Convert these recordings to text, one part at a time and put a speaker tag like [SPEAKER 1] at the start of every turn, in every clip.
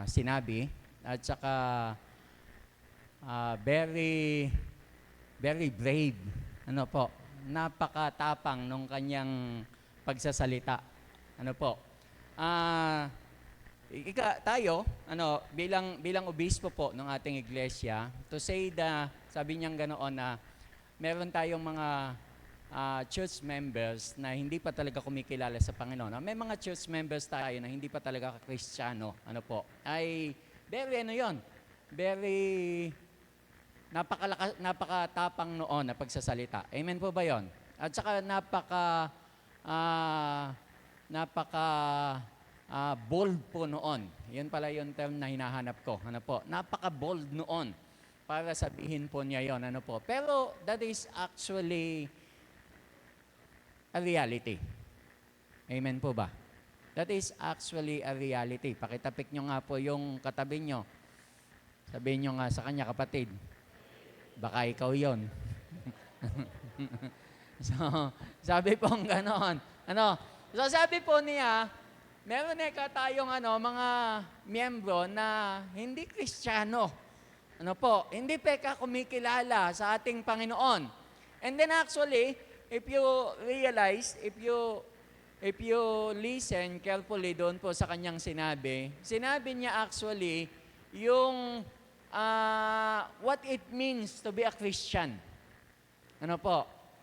[SPEAKER 1] sinabi. At saka very, very brave. Ano po? Napakatapang nung kanyang pagsasalita. Ano po? Tayo, bilang obispo po ng ating iglesia, to say sabi niyang ganoon na meron tayong mga church members na hindi pa talaga kumikilala sa Panginoon. May mga church members tayo na hindi pa talaga Kristiyano. Ano po? Ay, very napakatapang noon na pagsasalita. Amen po ba yon? At saka bold po noon. Yan pala yung term na hinahanap ko. Ano po? Napaka-bold noon para sabihin po niya yon. Ano po? Pero that is actually a reality. Amen po ba? That is actually a reality. Pakitapik nyo nga po yung katabi nyo. Sabihin nyo nga sa kanya, kapatid, baka ikaw yon. So, sabi po ganoon. So, sabi po niya, meron tayong mga miyembro na hindi Kristiyano. Hindi kumikilala sa ating Panginoon. And then actually, if you realize, if you listen carefully doon po sa kanyang sinabi niya actually yung what it means to be a Christian.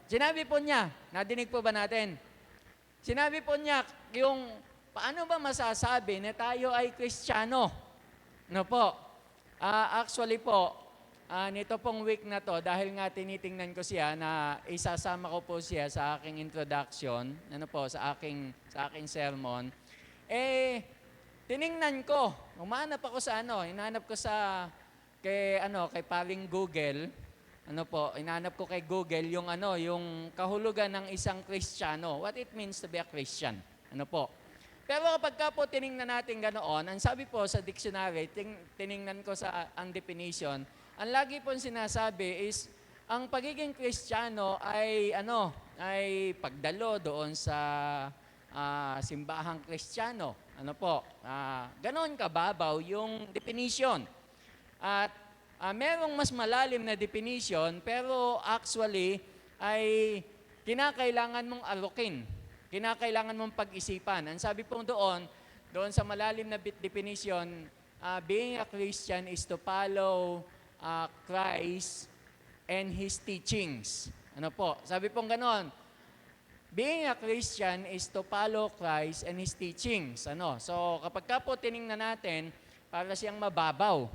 [SPEAKER 1] Sinabi po niya, nadinig po ba natin? Sinabi po niya yung paano ba masasabi na tayo ay Kristiyano? Actually po, nito pong week na to, dahil nga tinitingnan ko siya na isasama ko po siya sa aking introduction, sa aking sermon, tiningnan ko, umanap ako sa hinanap ko kay paring Google, hinanap ko kay Google yung yung kahulugan ng isang Kristiyano, what it means to be a Christian. Pero kapag po tiningnan natin ganoon, ang sabi po sa dictionary, tiningnan ko ang definition, ang lagi po sinasabi is, ang pagiging Kristiyano ay pagdalo doon sa simbahang Kristiyano. Ganoon kababaw yung definition. At merong mas malalim na definition, pero actually ay kinakailangan mong alukin. Kinakailangan mong pag-isipan. Ang sabi po doon sa malalim na definition, being a Christian is to follow Christ and His teachings. Sabi pong ganon, being a Christian is to follow Christ and His teachings. So kapag po tiningnan natin, para siyang mababaw.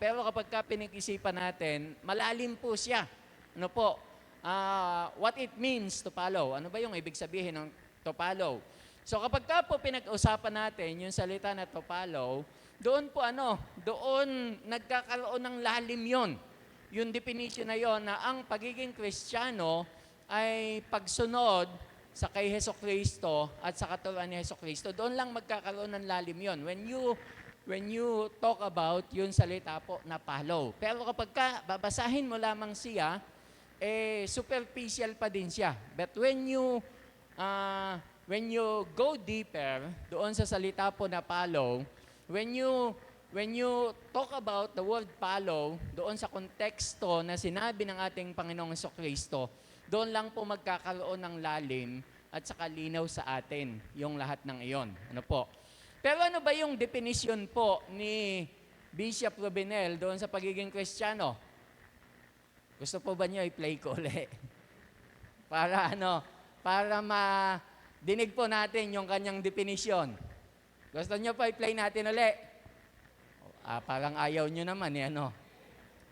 [SPEAKER 1] Pero kapag pinag-isipan natin, malalim po siya. What it means to follow. Ano ba yung ibig sabihin ng to follow? So kapag po pinag-usapan natin yung salita na to follow, doon po doon nagkakaroon ng lalim yon. Yung definition na yon na ang pagiging Kristiyano ay pagsunod sa kay Hesukristo at sa katuruan ni Hesukristo. Doon lang magkakaroon ng lalim yon. When you talk about yung salita po na follow. Pero kapag babasahin mo lamang siya, superficial pa din siya. But when you go deeper doon sa salita po na follow, when you talk about the word follow doon sa konteksto na sinabi ng ating Panginoong Hesukristo, doon lang po magkakaroon ng lalim at saka linaw sa atin yung lahat ng iyon. Pero ano ba yung definition po ni Bishop Rubenel doon sa pagiging Kristiyano? Gusto po ba niyo i-play ko ulit? Para dinig po natin yung kanyang definition. Gusto niyo pa i-play natin ulit? Parang ayaw niyo naman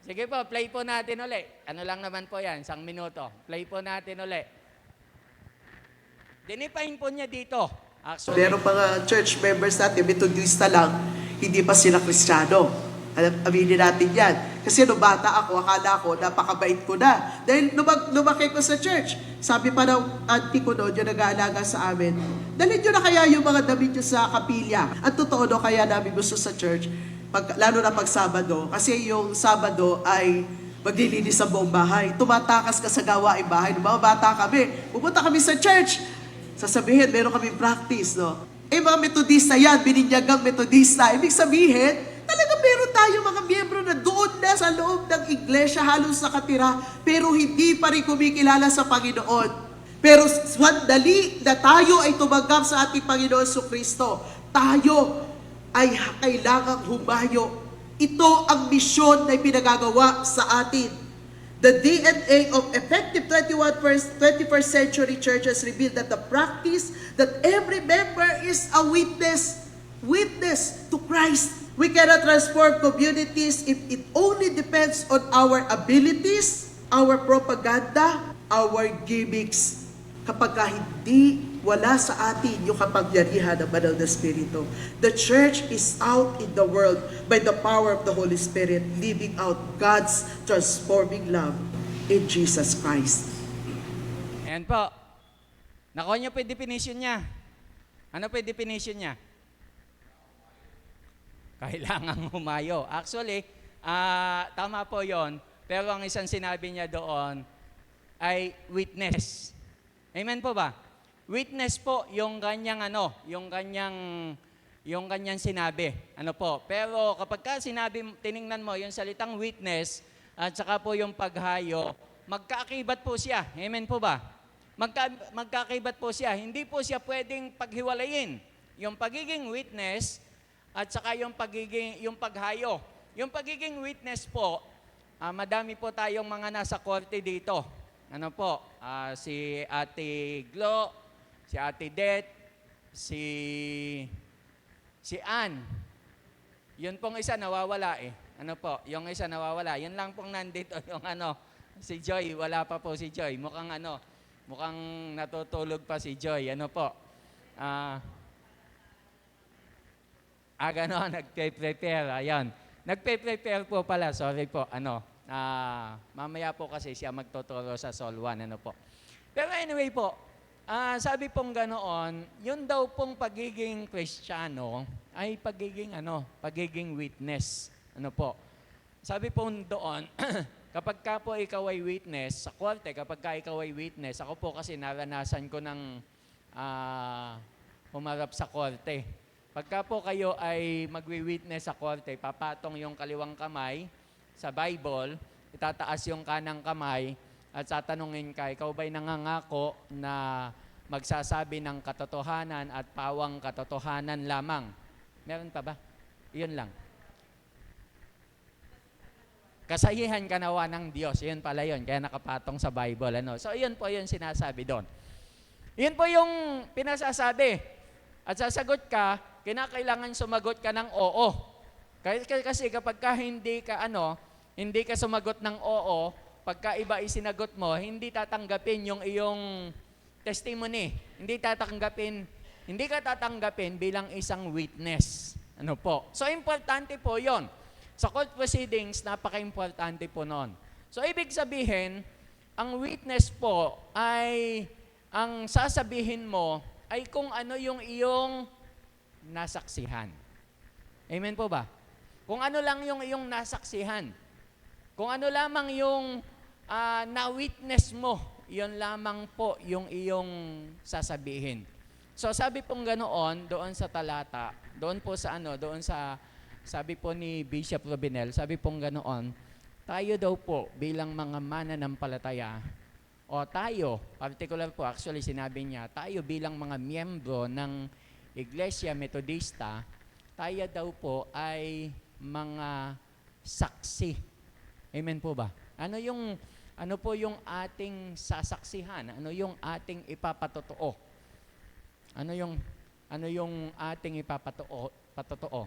[SPEAKER 1] Sige po, play po natin ulit. Ano lang naman po yan, 1 minuto. Play po natin ulit. Dinipain po niya dito. Actually,
[SPEAKER 2] meron mga church members natin, Methodista lang, hindi pa sila Kristiyano. Aminin natin yan. Kasi nung bata ako, akala ko, napakabait ko na. Dahil lumaki ko sa church. Sabi pa ng auntie ko noon, yung nag-aalaga sa amin, dalhin nyo na kaya yung mga damit nyo sa kapilya. At totoo no, kaya namin gusto sa church, lalo na pag Sabado. Kasi yung Sabado ay maglilinis sa buong bahay. Tumatakas ka sa gawaing bahay. Nung mga bata kami, pupunta kami sa church. Sasabihin, meron kami practice, no? mga Metodista yan, bininyagang Metodista. Ibig sabihin, talaga meron tayo mga miyembro na doon na sa loob ng iglesia, halos nakatira, pero hindi pa rin kumikilala sa Panginoon. Pero sandali na tayo ay tumanggap sa ating Panginoon Kristo, tayo ay kailangang humayo. Ito ang misyon na pinagagawa sa atin. The DNA of effective 21st century churches reveal that the practice that every member is a witness to Christ. We cannot transform communities if it only depends on our abilities, our propaganda, our gimmicks. Kapag hindi wala sa atin yung kapangyarihan ng Banal na Espiritu. The church is out in the world by the power of the Holy Spirit, living out God's transforming love in Jesus Christ.
[SPEAKER 1] Ayan po. Nakuha niyo po yung definition niya. Ano po yung definition niya? Kailangang humayo. Actually, tama po yon. Pero ang isang sinabi niya doon ay witness. Amen po ba? Witness po yung kanyang yung kanyang sinabi. Ano po? Pero kapag ka tiningnan mo yung salitang witness at saka po yung paghayo, magkaakibat po siya. Amen po ba? Magkaakibat po siya. Hindi po siya pwedeng paghiwalayin. Yung pagiging witness at saka yung paghayo. Yung pagiging witness po, madami po tayong mga nasa korte dito. Ano po? Si Ate Glo, si Ate Det, si Ann. Yun pong isa nawawala eh. Ano po? Yung isa nawawala. Yun lang pong nandito yung si Joy. Wala pa po si Joy. Mukhang natutulog pa si Joy. Ano po? Nagpe-prepare. Ayan. Nagpe-prepare po pala. Sorry po. Mamaya po kasi siya magtuturo sa Sol 1. Ano po? Pero anyway po, sabi pong ganoon, yun daw pong pagiging Kristiyano ay pagiging witness. Ano po? Sabi po doon, kapag ka po ikaw ay witness, sa korte, kapag ka ikaw ay witness, ako po kasi naranasan ko ng humarap sa korte. Pagka po kayo ay magwi-witness sa korte, papatong yung kaliwang kamay sa Bible, itataas yung kanang kamay, at tatanungin ka, ikaw ba'y nangangako na magsasabi ng katotohanan at pawang katotohanan lamang? Meron pa ba? Iyon lang. Kasayihan ka nawa ng Diyos. Iyon pala yun. Kaya nakapatong sa Bible. So, iyon po yung sinasabi doon. Iyon po yung pinasasabi. At sasagot ka, kinakailangan sumagot ka ng oo. Kasi kapag ka hindi ka sumagot ng oo, pagka iba isinagot mo, hindi tatanggapin yung iyong testimony. Hindi ka tatanggapin bilang isang witness. Ano po? So, importante po yon. Sa court proceedings, napaka-importante po noon. So, ibig sabihin, ang witness po ay, ang sasabihin mo, ay kung ano yung iyong nasaksihan. Amen po ba? Kung ano lang yung iyong nasaksihan. Kung ano lamang yung na-witness mo, yun lamang po yung iyong sasabihin. So sabi pong ganoon, doon sa talata, doon sa, sabi po ni Bishop Robinel, sabi pong ganoon, tayo daw po bilang mga mananampalataya, o tayo, particular po, actually sinabi niya, tayo bilang mga miyembro ng Iglesia Metodista, tayo daw po ay mga saksi. Amen po ba? Ano po yung ating sasaksihan? Ano yung ating ipapatotoo? Ano yung ating ipapatotoo?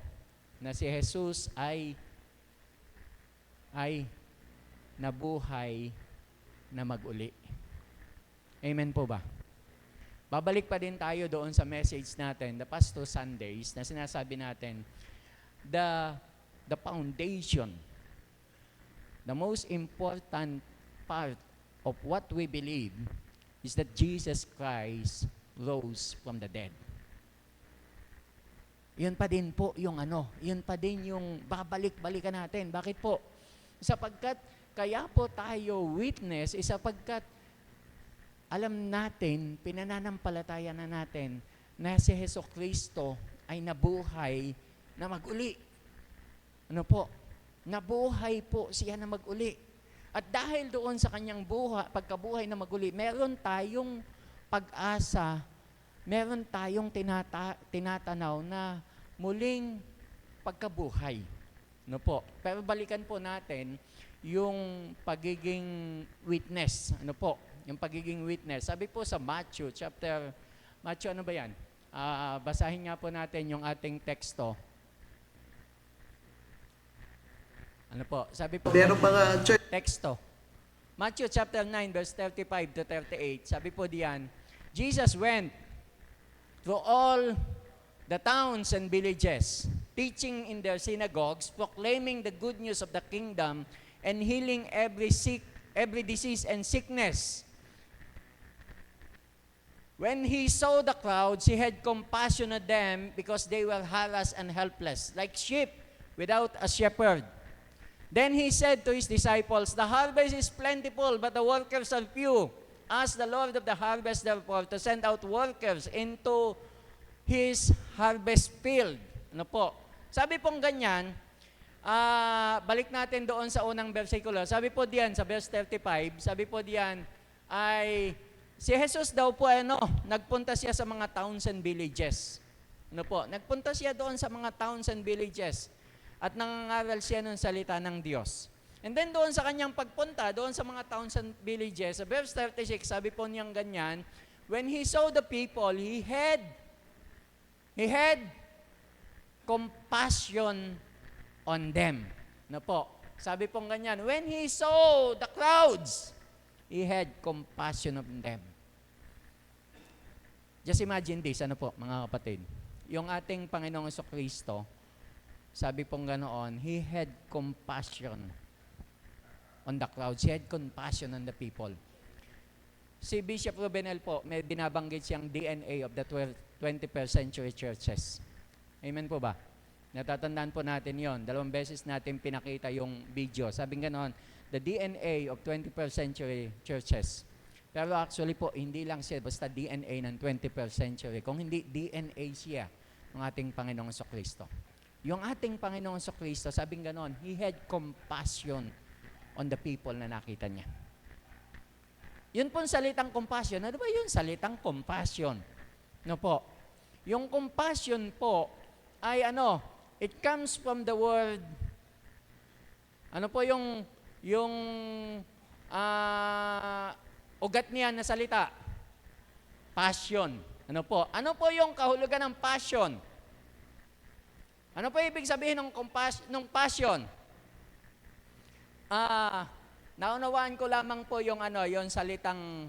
[SPEAKER 1] Na si Jesus ay nabuhay na maguli. Amen po ba? Babalik pa din tayo doon sa message natin, the past 2 Sundays, na sinasabi natin, the foundation, the most important part of what we believe is that Jesus Christ rose from the dead. Yun pa din po yung yun pa din yung babalik-balikan natin. Bakit po? Sapagkat, kaya po tayo witness, sapagkat alam natin, pinananampalataya na natin na si Hesukristo ay nabuhay na mag-uli. Ano po? Nabuhay po siya na mag-uli. At dahil doon sa kanyang pagkabuhay na mag-uli, meron tayong pag-asa, meron tayong tinatanaw na muling pagkabuhay. No po. Pero balikan po natin yung pagiging witness. Ano po? Yung pagiging witness. Sabi po sa Matthew ano ba yan? Basahin nga po natin yung ating teksto. Ano po? Sabi po,
[SPEAKER 2] Merong mga church,
[SPEAKER 1] teksto. Matthew chapter 9, verse 35 to 38. Sabi po diyan, Jesus went through all the towns and villages, teaching in their synagogues, proclaiming the good news of the kingdom, and healing every disease and sickness. When he saw the crowds, he had compassion on them because they were harassed and helpless, like sheep without a shepherd. Then he said to his disciples, "The harvest is plentiful, but the workers are few. Ask the Lord of the harvest, therefore, to send out workers into his harvest field." Ano po? Sabi pong ganyan, balik natin doon sa unang versikulo. Sabi po diyan, sa verse 35, sabi po diyan, ay si Jesus daw po, nagpunta siya sa mga towns and villages. Ano po? Nagpunta siya doon sa mga towns and villages. At nangangaral siya ng salita ng Diyos. And then doon sa kanyang pagpunta, doon sa mga towns and villages, sa verse 36, sabi po niyang ganyan, when he saw the people, he had compassion on them. No po. Sabi pong ganyan, when he saw the crowds, he had compassion on them. Just imagine this, ano po, mga kapatid. Yung ating Panginoong Jesucristo, sabi pong ganoon, he had compassion on the crowds. He had compassion on the people. Si Bishop Rubenel po, may binabanggit siyang DNA of the 21st century churches. Amen po ba? Natatandaan po natin yon. 2 beses natin pinakita yung video. Sabi ganoon, the DNA of 21st century churches. Pero actually po, hindi lang siya basta DNA ng 21st century. Kung hindi, DNA siya ng ating Panginoong Jesucristo. Yung ating Panginoong Jesucristo, sabing ganon, he had compassion on the people na nakita niya. Yun pong salitang compassion. Ano ba yun? Salitang compassion. No po. Yung compassion po ay it comes from the word, ano po yung ugat niya na salita? Passion. Ano po? Ano po yung kahulugan ng passion? Ano po ibig sabihin ng passion? Naunawaan ko lamang po yung yung salitang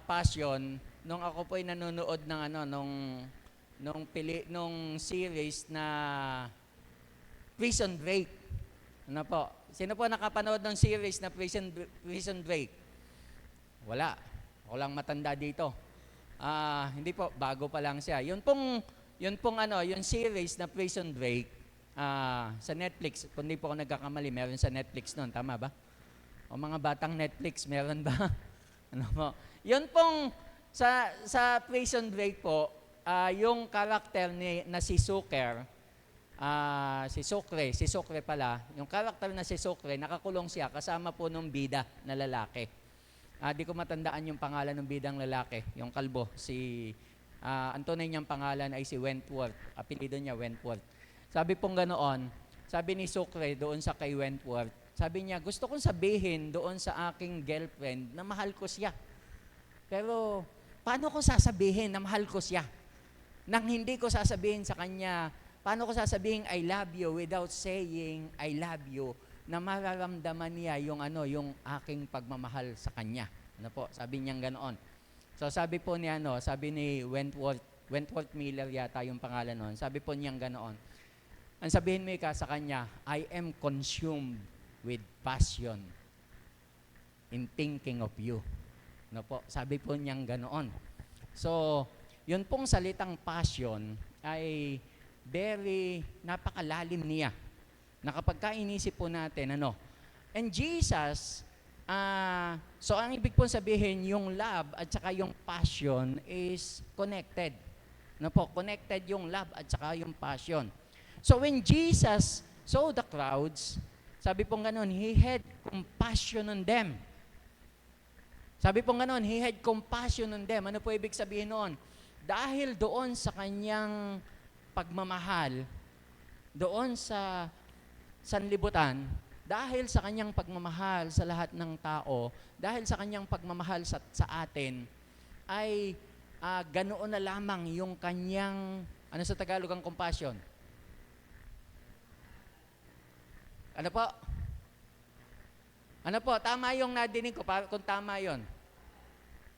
[SPEAKER 1] passion nung ako po ay nanonood ng nung series na Prison Break. Ano po? Sino po nakapanood ng series na Prison Break? Wala. Ako lang matanda dito. Hindi po, bago pa lang siya. Yun pong yung series na Prison Break sa Netflix. Kung di po ako nagkakamali, meron sa Netflix noon, tama ba? O mga batang Netflix, meron ba? Ano po? Yun pong sa Prison Break po, yung karakter na si Sucre pala, yung karakter na si Sucre, nakakulong siya kasama po nung bida na lalaki. Di ko matandaan yung pangalan ng bidang lalaki, yung kalbo, ang tunay niyang pangalan ay si Wentworth. Apelido niya Wentworth. Sabi pong ganoon, sabi ni Sucre doon sa kay Wentworth, sabi niya, gusto kong sabihin doon sa aking girlfriend na mahal ko siya. Pero, paano ko sasabihin na mahal ko siya? Nang hindi ko sasabihin sa kanya, paano ko sasabihin I love you without saying I love you, na mararamdaman niya yung aking pagmamahal sa kanya. Ano po? Sabi niya ganoon. So sabi po niya sabi ni Wentworth Miller yata yung pangalan noon. Sabi po niya ganoon. Ang sabihin mo sa kanya, I am consumed with passion in thinking of you. Ano po? Sabi po niya ganoon. So, yun pong salitang passion ay very napakalalim niya. Na kapag inisip po natin, and Jesus, so ang ibig po sabihin, yung love at saka yung passion is connected. Ano po, connected yung love at saka yung passion. So when Jesus saw the crowds, sabi pong ganun, He had compassion on them. Sabi pong ganun, He had compassion on them. Ano po ibig sabihin noon? Dahil doon sa kanyang pagmamahal, doon sa sanlibutan, dahil sa kanyang pagmamahal sa lahat ng tao, dahil sa kanyang pagmamahal sa atin, ay ganoon na lamang yung kanyang, ano sa Tagalog ang compassion? Ano po? Ano po? Tama yung nadinig ko, kung tama yon.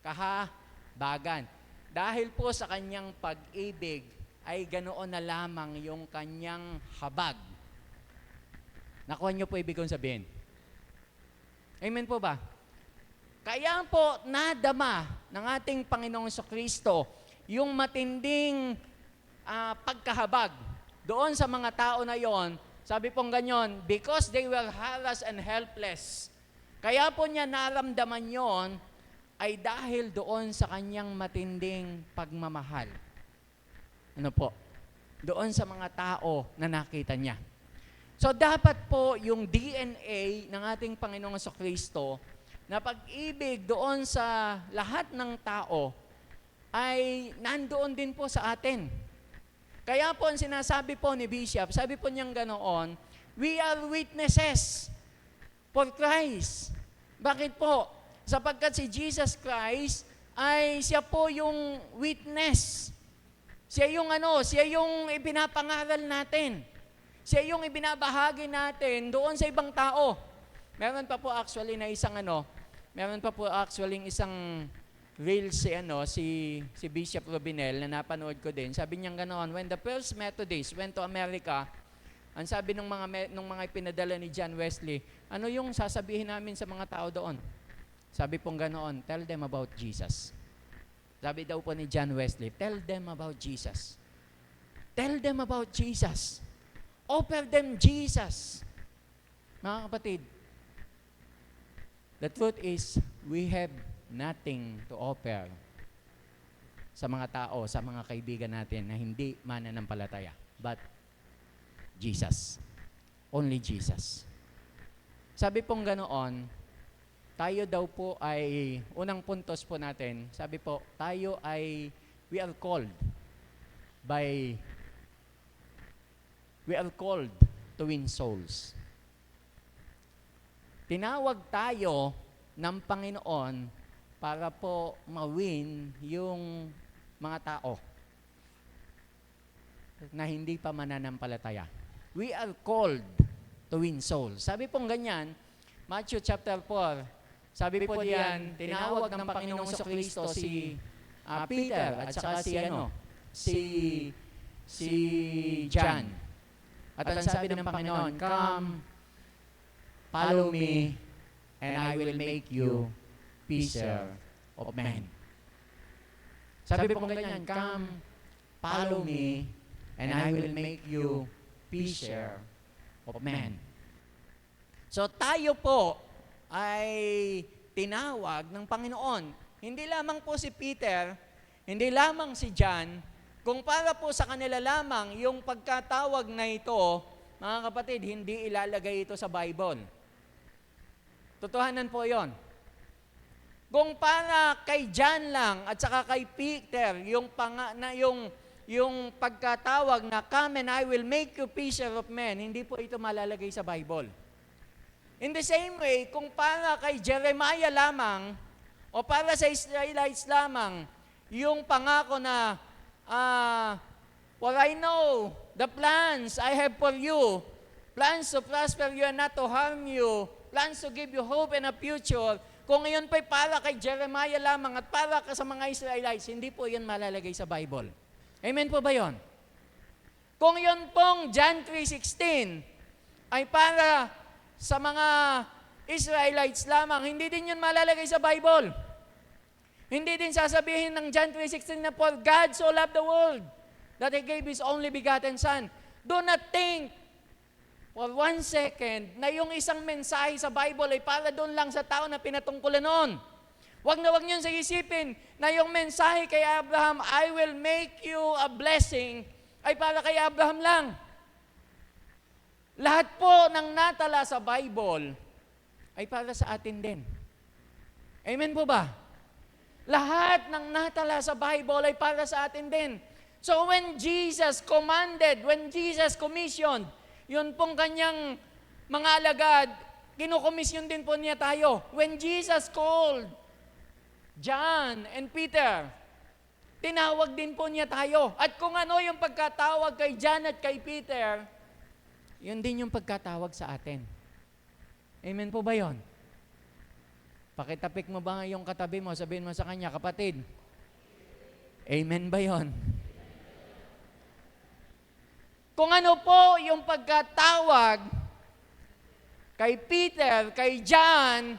[SPEAKER 1] Kahabagan. Dahil po sa kanyang pag-ibig, ay ganoon na lamang yung kanyang habag. Nakuha niyo po ibig kong sabihin? Amen po ba? Kaya po nadama ng ating Panginoong Kristo yung matinding pagkahabag doon sa mga tao na yon. Sabi pong ganyan, because they were harassed and helpless. Kaya po niya naramdaman yon ay dahil doon sa kanyang matinding pagmamahal. Ano po? Doon sa mga tao na nakita niya. So dapat po yung DNA ng ating Panginoong Kristo na pag-ibig doon sa lahat ng tao ay nandoon din po sa atin. Kaya po ang sinasabi po ni Bishop, sabi po niyang ganoon, we are witnesses for Christ. Bakit po? Sapagkat si Jesus Christ ay siya po yung witness. Siya yung ipinapangaral natin. Siya yung ibinabahagi natin doon sa ibang tao. Meron pa po actually isang reel si Bishop Robinel na napanood ko din. Sabi niya ganoon, when the first Methodists went to America, ang sabi ng mga ipinadala ni John Wesley, ano yung sasabihin namin sa mga tao doon? Sabi pong ganoon, tell them about Jesus. Sabi daw po ni John Wesley, tell them about Jesus. Tell them about Jesus. Offer them Jesus. Mga kapatid, the truth is, we have nothing to offer sa mga tao, sa mga kaibigan natin na hindi mananampalataya. But Jesus. Only Jesus. Sabi pong ganoon, tayo daw po ay, unang puntos po natin, sabi po, tayo ay, we are called to win souls. Tinawag tayo ng Panginoon para po ma-win yung mga tao na hindi pa mananampalataya. We are called to win souls. Sabi pong ganyan, Matthew chapter 4, sabi po diyan, tinawag ng Panginoong Kristo si Peter at saka si John. At ang sabi ng Panginoon, come, follow me, and I will make you fisher of men. Sabi po ganyan, come, follow me, and I will make you fisher of men. So tayo po ay tinawag ng Panginoon. Hindi lamang po si Peter, hindi lamang si John, kung para po sa kanila lamang yung pagkatawag na ito, mga kapatid, hindi ilalagay ito sa Bible. Totohanan po yon. Kung para kay John lang at saka kay Peter, yung pagkatawag na come and I will make you fisher of men, hindi po ito malalagay sa Bible. In the same way, kung para kay Jeremiah lamang o para sa Israelites lamang, yung pangako na for I know the plans I have for you, plans to prosper you and not to harm you, plans to give you hope and a future. Kung iyon pa'y para kay Jeremiah lamang at para sa mga Israelites, hindi po yan malalagay sa Bible. Amen po ba yon? Kung yun pong John 3:16 ay para sa mga Israelites lamang, hindi din yun malalagay sa Bible. Hindi din sasabihin ng John 3:16 na for God so loved the world that He gave His only begotten Son. Do not think for 1 second na yung isang mensahe sa Bible ay para doon lang sa tao na pinatungkulan noon. Huwag na huwag niyong isipin na yung mensahe kay Abraham, I will make you a blessing, ay para kay Abraham lang. Lahat po ng natala sa Bible ay para sa atin din. Amen po ba? Lahat ng natala sa Bible ay para sa atin din. So when Jesus commanded, when Jesus commissioned, yun pong kanyang mga alagad, kinukomisyon din po niya tayo. When Jesus called John and Peter, tinawag din po niya tayo. At kung ano yung pagkatawag kay John at kay Peter, yun din yung pagkatawag sa atin. Amen po ba yun? Pakitapik mo ba yung katabi mo, sabihin mo sa kanya, kapatid, amen ba yun? Kung ano po yung pagkatawag kay Peter, kay John,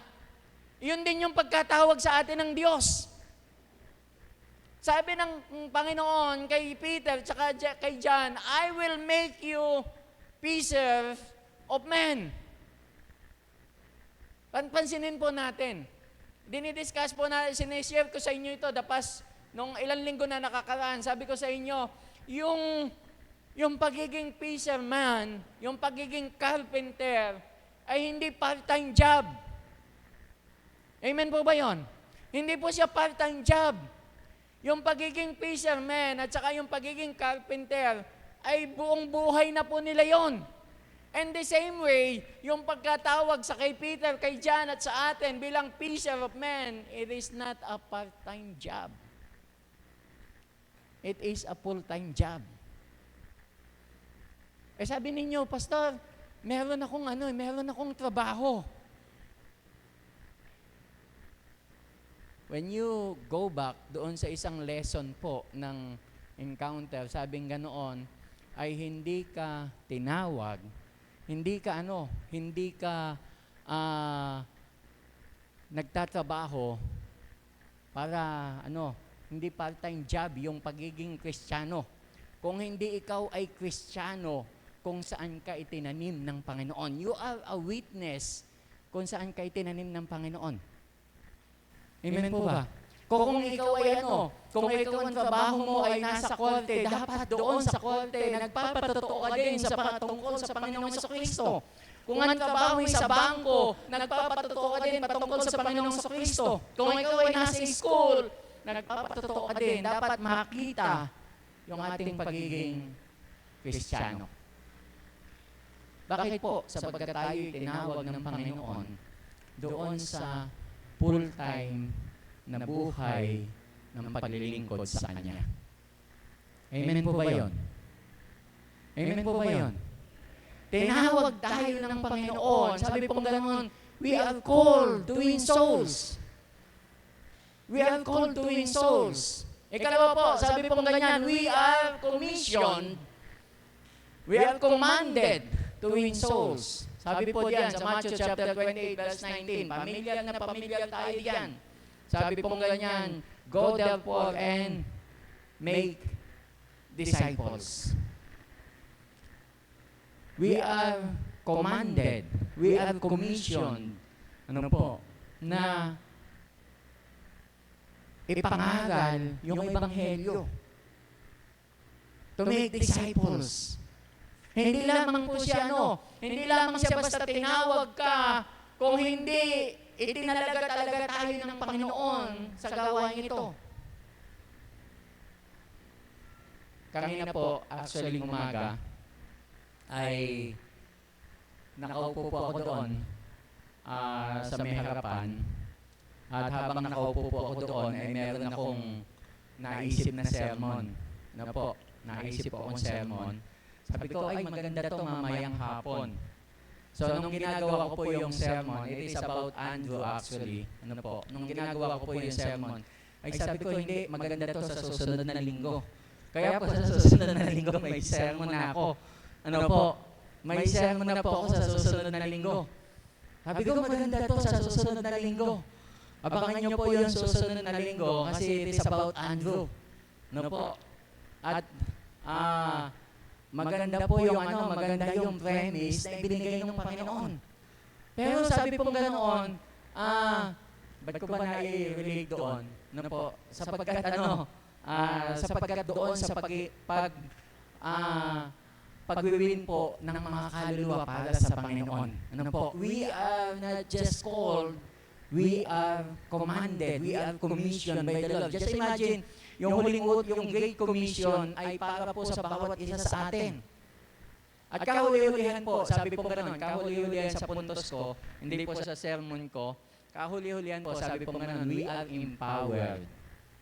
[SPEAKER 1] yun din yung pagkatawag sa atin ng Diyos. Sabi ng Panginoon kay Peter at kay John, I will make you fisher of men. Pansinin po natin. Dinidiscuss po na, sinishare ko sa inyo ito, nung ilang linggo na nakakaraan, sabi ko sa inyo, yung pagiging fisherman, yung pagiging carpenter, ay hindi part-time job. Amen po ba yun? Hindi po siya part-time job. Yung pagiging fisherman at saka yung pagiging carpenter, ay buong buhay na po nila yon. And the same way, yung pagkatawag sa kay Peter, kay John at sa atin bilang fisher of men, it is not a part-time job. It is a full-time job. Eh sabi ninyo, Pastor, meron akong trabaho. When you go back doon sa isang lesson po ng encounter, sabing ganoon, ay hindi ka tinawag, hindi ka nagtatrabaho para hindi part-time job yung pagiging Kristiyano. Kung hindi ikaw ay Kristiyano, kung saan ka itinanim ng Panginoon. You are a witness kung saan ka itinanim ng Panginoon. Amen po ba? Kung ikaw ay kung ikaw ang trabaho mo ay nasa korte, dapat doon sa korte, nagpapatotoo ka din sa patungkol sa Panginoong Jesucristo. Kung ang trabaho ay sa bangko, nagpapatotoo ka din patungkol sa Panginoong Jesucristo. Kung ikaw ay nasa school, nagpapatotoo ka din. Dapat makita yung ating pagiging Kristiyano. Bakit po? Sapagkat tayo'y tinawag ng Panginoon doon sa full-time na buhay ng paglilingkod sa Kanya. Amen po ba yun? Amen po ba yun? Tinawag tayo ng Panginoon. Sabi pong ganoon, we are called to win souls. We are called to win souls. Ikalawa po, sabi pong ganyan, we are commissioned, we are commanded to win souls. Sabi po diyan sa Matthew chapter 28 verse 19, pamilyar na pamilyar tayo diyan. Sabi po ganyan, go therefore and make disciples. We are commanded, we are commissioned, na ipangaral yung ebanghelyo. To make disciples. Hindi lamang po siya hindi lamang siya basta tinawag ka, kung hindi itinalaga talaga tayo ng Panginoon sa gawain ito. Kanina po, actually umaga, ay nakaupo po ako doon sa may harapan. At habang nakaupo po ako doon, ay meron akong naisip na sermon. Naisip po akong sermon. Sabi ko, ay maganda to mamayang hapon. So, nung ginagawa ko po yung sermon, it is about Andrew actually. Nung ginagawa ko po yung sermon, ay sabi ko, hindi, maganda to sa susunod na linggo. Kaya po sa susunod na linggo, may sermon na ako. May sermon na po ako sa susunod na linggo. Sabi ko, maganda to sa susunod na linggo. Abangan nyo po yung susunod na linggo kasi it is about Andrew. At, maganda po yung maganda yung premise na ibinigay ng Panginoon. Pero sabi pong ganoon, ba't ko ba na-relate doon? Ano po, sapagkat sapagkat doon sa pagwiwin po ng mga kaluluwa para sa Panginoon. Ano po, we are not just called, we are commanded, we are commissioned by the Lord. Just imagine, yung yung Great Commission ay para po sa bawat isa sa atin. At kahuli-hulihan po, sabi po gano'n, kahuli-hulihan sa puntos ko, hindi po sa sermon ko, kahuli-hulihan po, sabi po gano'n, we are empowered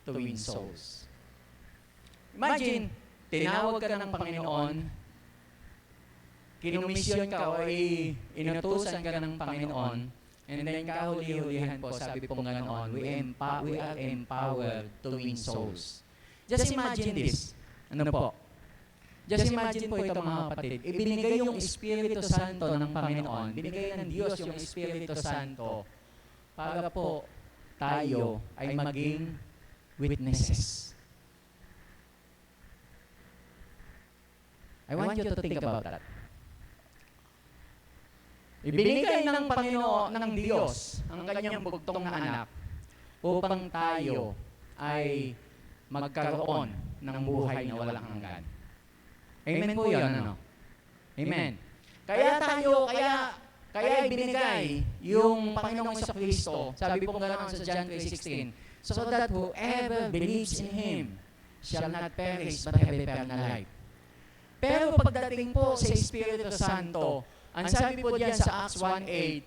[SPEAKER 1] to win souls. Imagine, tinawag ka ng Panginoon, kinumisyon ka o inutusan ka ng Panginoon, and then kahuli-hulihan po, sabi po ganoon, we are empowered to win souls. Just imagine this. Ano po? Just imagine po ito mga kapatid. Ibinigay yung Espiritu Santo ng Panginoon, binigay ng Diyos yung Espiritu Santo para po tayo ay maging witnesses. I want you to think about that. Ibinigay ng Panginoon, ng Diyos, ang kanyang bugtong na anak upang tayo ay magkaroon ng buhay na walang hanggan. Amen po yun, ano? Amen. Kaya ibinigay yung Panginoong Jesucristo, sabi po ganoon sa John 3:16, so that whoever believes in Him shall not perish but have eternal life. Pero pagdating po sa Espiritu Santo, ang sabi po diyan sa Acts 1:8,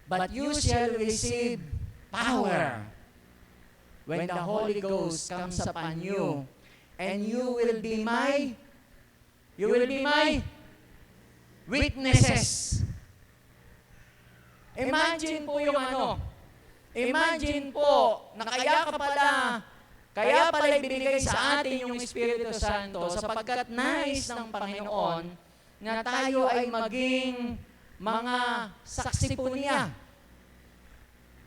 [SPEAKER 1] but you shall receive power when the Holy Ghost comes upon you, and you will be my witnesses. Imagine po yung imagine po na kaya pala ibinigay sa atin yung Espiritu Santo sapagkat nais ng Panginoon na tayo ay maging mga saksi po niya.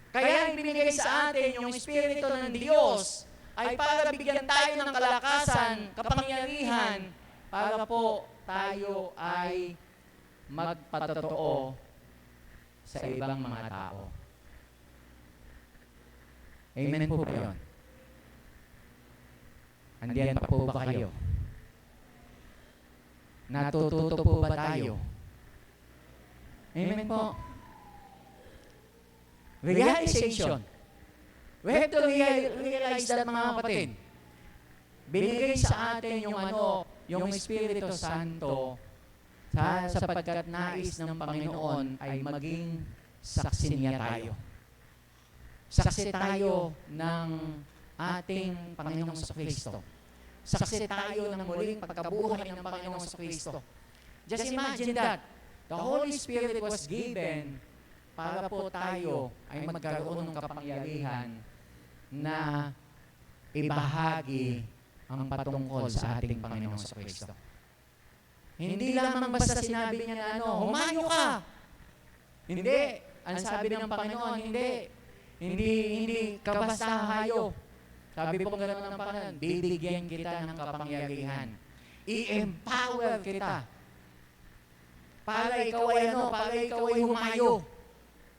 [SPEAKER 1] Kaya ibinigay sa atin yung Espiritu ng Diyos ay para bigyan tayo ng kalakasan, kapangyarihan, para po tayo ay magpatotoo sa ibang mga tao. Amen po ba yun? Andiyan pa po ba kayo? Natututo po ba tayo? Amen po. Realization. We have to realize that, mga kapatid. Binigay sa atin yung Espiritu Santo sapagkat nais ng Panginoon ay maging saksi niya tayo. Saksi tayo ng ating Panginoong Jesucristo. Saksi tayo ng muling pagkabuhay ng Panginoong Jesucristo. Just imagine that. The Holy Spirit was given para po tayo ay magkaroon ng kapangyarihan na ibahagi ang patungkol sa ating Panginoong Jesucristo. Hindi lamang basta sinabi niya na humayo ka. Hindi. Ang sabi ng Panginoon, hindi ka basta hayo. Sabi po gano'n ng Panginoon, bibigyan kita ng kapangyarihan. I-empower kita. Para ikaw ay humayo.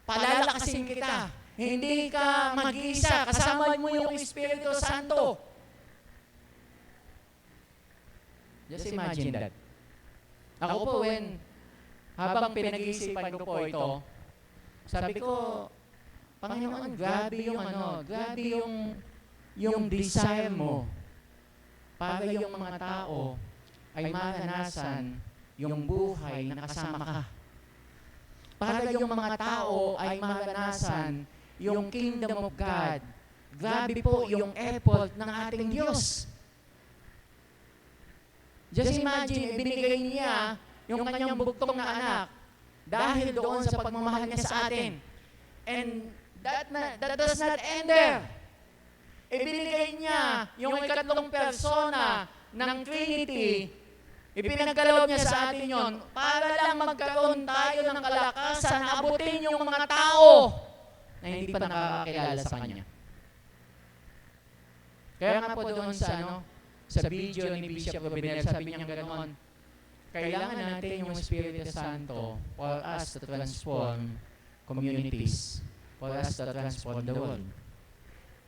[SPEAKER 1] Palalakasin kita. Hindi ka mag-isa. Kasama mo yung Espiritu Santo. Just imagine that. Ako po, habang pinag-iisipan ko po ito, sabi ko, Panginoon, grabe yung desire mo para yung mga tao ay maranasan yung buhay na kasama ka. Para yung mga tao ay maranasan yung kingdom of God. Grabe po yung effort ng ating Diyos. Just imagine, binigay niya yung kanyang bugtong na anak dahil doon sa pagmamahal niya sa atin. And that does not end there. Ibinigay niya yung ikatlong persona ng Trinity. Ipinagkaloob niya sa atin yon para lang magkaroon tayo ng kalakasan na abutin yung mga tao na hindi pa nakakakilala sa Kanya. Kaya nga po doon sa video ni Bishop Robinel, sabi niya ganoon, kailangan natin yung Espiritu Santo for us to transform communities. for us to transform the world.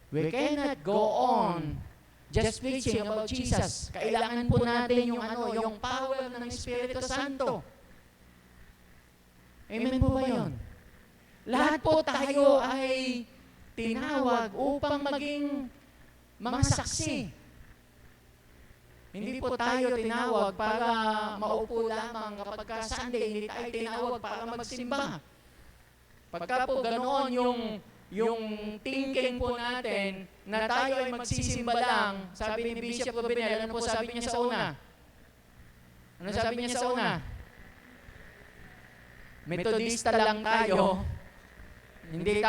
[SPEAKER 1] We cannot go on just preaching about Jesus. Kailangan po natin yung power ng Espiritu Santo. Amen po ba yun? Lahat po tayo ay tinawag upang maging mga saksi. Hindi po tayo tinawag para maupo lamang kapag ka Sunday. Hindi tayo tinawag para magsimba. Pagka po ganoon yung thinking po natin na tayo ay magsisimba lang, sabi ni Bishop Robinel, ano po sabi niya sa una? Ano sabi niya sa una? Metodista lang tayo. Hindi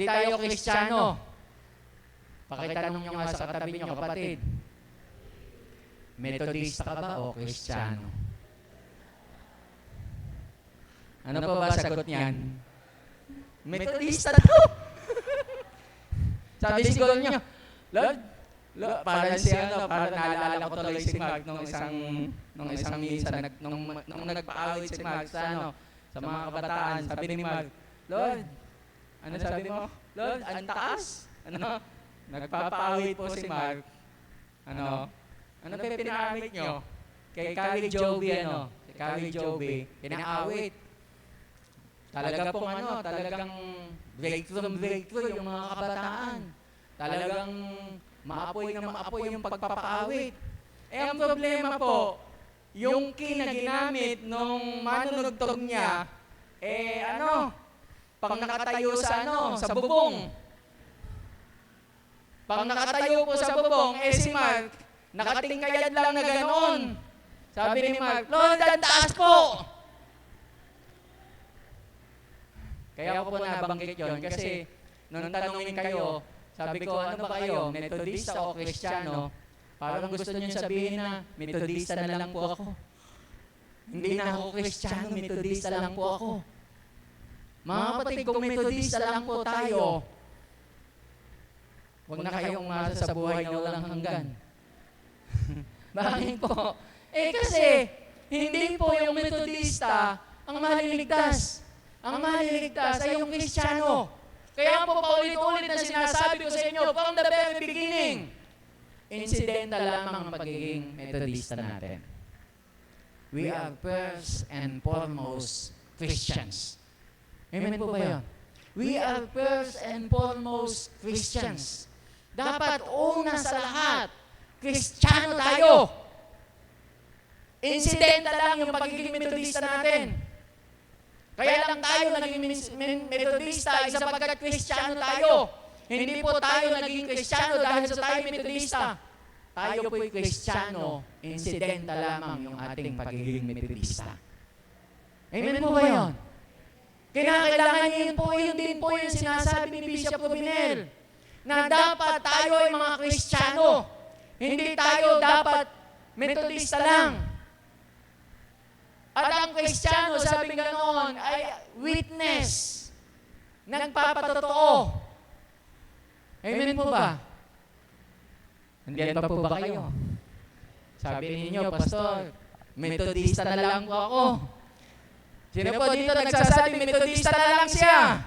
[SPEAKER 1] tayo Kristiyano. Pakitanong nyo nga sa katabi nyo, kapatid. Metodista ka ba o Kristiyano? Ano pa ba sagot niyan? Metodista to! Sabi siguro nyo, Lord, parang naalala ko tuloy si Mark nung isang minsan, nung nagpaawit si Mark sa mga kabataan, sabi ni Mark, Lord, ano sabi mo? Lord, ang taas? Nagpapaawit po si Mark. Ano ba pinaawit nyo? Kay Carrie Joby, Si Carrie Joby, pinaawit. Talagang breakthrough yung mga kabataan. Talagang maapoy yung pagpapaawit. Ang problema po, yung key na ginamit nung manunugtog niya, pang nakatayo sa bubong. Pang nakatayo po sa bubong, si Mark, nakatingkayad lang na ganoon. Sabi ni Mark, Lord, ang taas po! Kaya ko po nabanggit yun kasi nung tanongin kayo, sabi ko, ano ba kayo, Metodista o Kristiyano? Parang gusto niyo sabihin na, Metodista na lang po ako. Hindi na ako Kristiyano, Metodista lang po ako. Mga kapatid, kung Metodista lang po tayo, huwag na kayong umasa sa buhay na walang hanggan. Bakit po? Kasi, hindi po yung Metodista ang maliligtas. Ang maliligtas ay yung Kristiyano. Kaya po paulit-ulit na sinasabi ko sa inyo, from the very beginning, incidental lamang ang pagiging Metodista natin. We are first and foremost Christians. Amen po ba yun? We are first and foremost Christians. Dapat una sa lahat, Kristiyano tayo. Incidental lang yung pagiging Metodista natin. Kaya lang tayo naging Metodista ay sapagkat Kristiyano tayo. Hindi po tayo naging Kristiyano dahil sa tayo Metodista. Tayo po'y Kristiyano, incidental lamang yung ating pagiging Metodista. Amen po ba yun? Kinakailangan yun din po yung sinasabi ni Bishop Robinel na dapat tayo ay mga Kristiyano. Hindi tayo dapat Metodista lang. At ang Kristiyano, sabi ganoon, ay witness. Nagpapatotoo. Amen po ba? Nandiyan pa po ba kayo? Sabi ninyo, Pastor, Metodista na lang po ako. Sino po dito nagsasabi, Metodista na lang siya?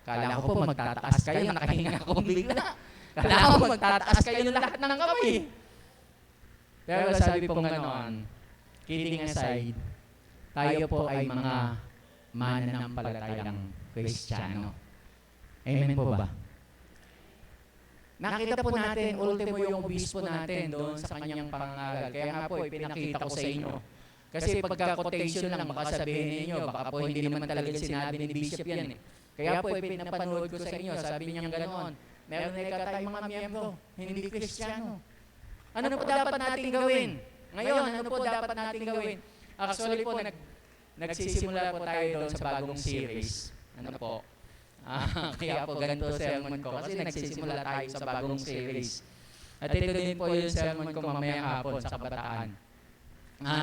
[SPEAKER 1] Kala ko po magtataas kayo, nakahinga ako bigla. Kala ko magtataas kayo lahat ng kamay. Pero sabi po ganoon, kidding aside, tayo po ay mga mananampalatayang Kristiyano. Amen po ba? Nakita po natin, ultimo yung obispo natin doon sa kanyang pangaral. Kaya nga po, ipinakita ko sa inyo. Kasi pagka-quotation lang, baka sabihin ninyo, baka po hindi naman talaga sinabi ni Bishop yan. Kaya po, ipinapanood ko sa inyo, sabi niya ganoon, meron na tayong mga miyembro, hindi Kristiyano. Ano po dapat natin gawin? Ngayon, ano po dapat natin gawin? Actually po, nagsisimula po tayo doon sa bagong series. Ano po? Kaya po ganito sermon ko. Kasi nagsisimula tayo sa bagong series. At ito din po yung sermon ko mamayang hapon sa kabataan.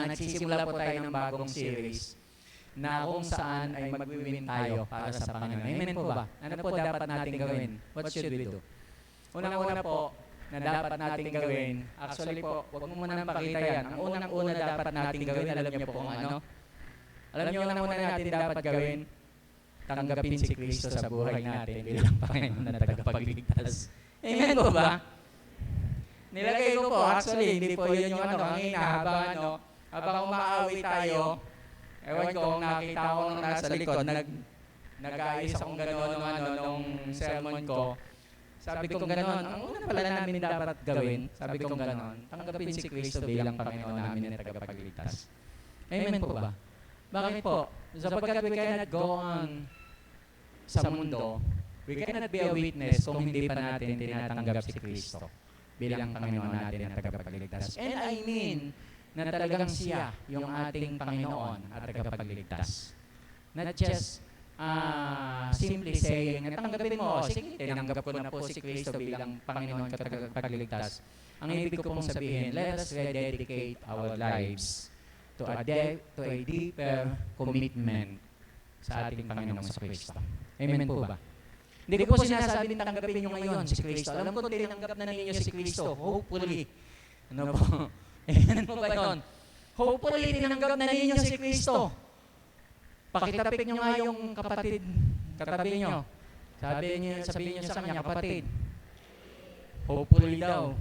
[SPEAKER 1] Nagsisimula po tayo ng bagong series na kung saan ay mag-win tayo para sa Panginoon. Amen po ba? Ano po dapat natin gawin? What should we do? Unang-una po, na dapat natin gawin. Actually po, wag mo muna pakita yan. Ang unang-una dapat natin gawin, alam niyo po kung ano? Alam niyo unang-una natin dapat gawin? tanggapin si Kristo sa buhay natin bilang Panginoon na tagapagligtas. Amen po ba? Nilagay ko po, actually, hindi po yun yung kanina, habang umaaway tayo, ewan ko, kung nakita ko nung nasa likod, nag-aayos akong gano'n nung sermon ko. Sabi kong gano'n, ang una pala namin dapat gawin, sabi kong gano'n, tanggapin si Kristo bilang Panginoon namin na tagapagligtas. Amen po ba? Bakit po? Sapagkat we cannot go on sa mundo, we cannot be a witness kung hindi pa natin tinatanggap si Kristo bilang Panginoon natin na tagapagligtas. And I mean na talagang siya yung ating Panginoon at tagapagligtas. Not just simply saying, natanggapin mo, sige, tinanggap ko na po si Kristo bilang Panginoon at tagapagligtas. Ang ibig ko pong sabihin, let us rededicate our lives to a deeper commitment sa ating Panginoong sa Kristo. Amen po ba? Hindi ko po sinasabing tanggapin nyo ngayon si Kristo. Alam ko, tinanggap na ninyo si Kristo. Hopefully. Ano po? Amen po ba yun? Hopefully, tinanggap na ninyo si Kristo. Pakitapik nyo nga yung kapatid, katabi nyo. Sabihin nyo sa kanya, kapatid. Hopefully daw.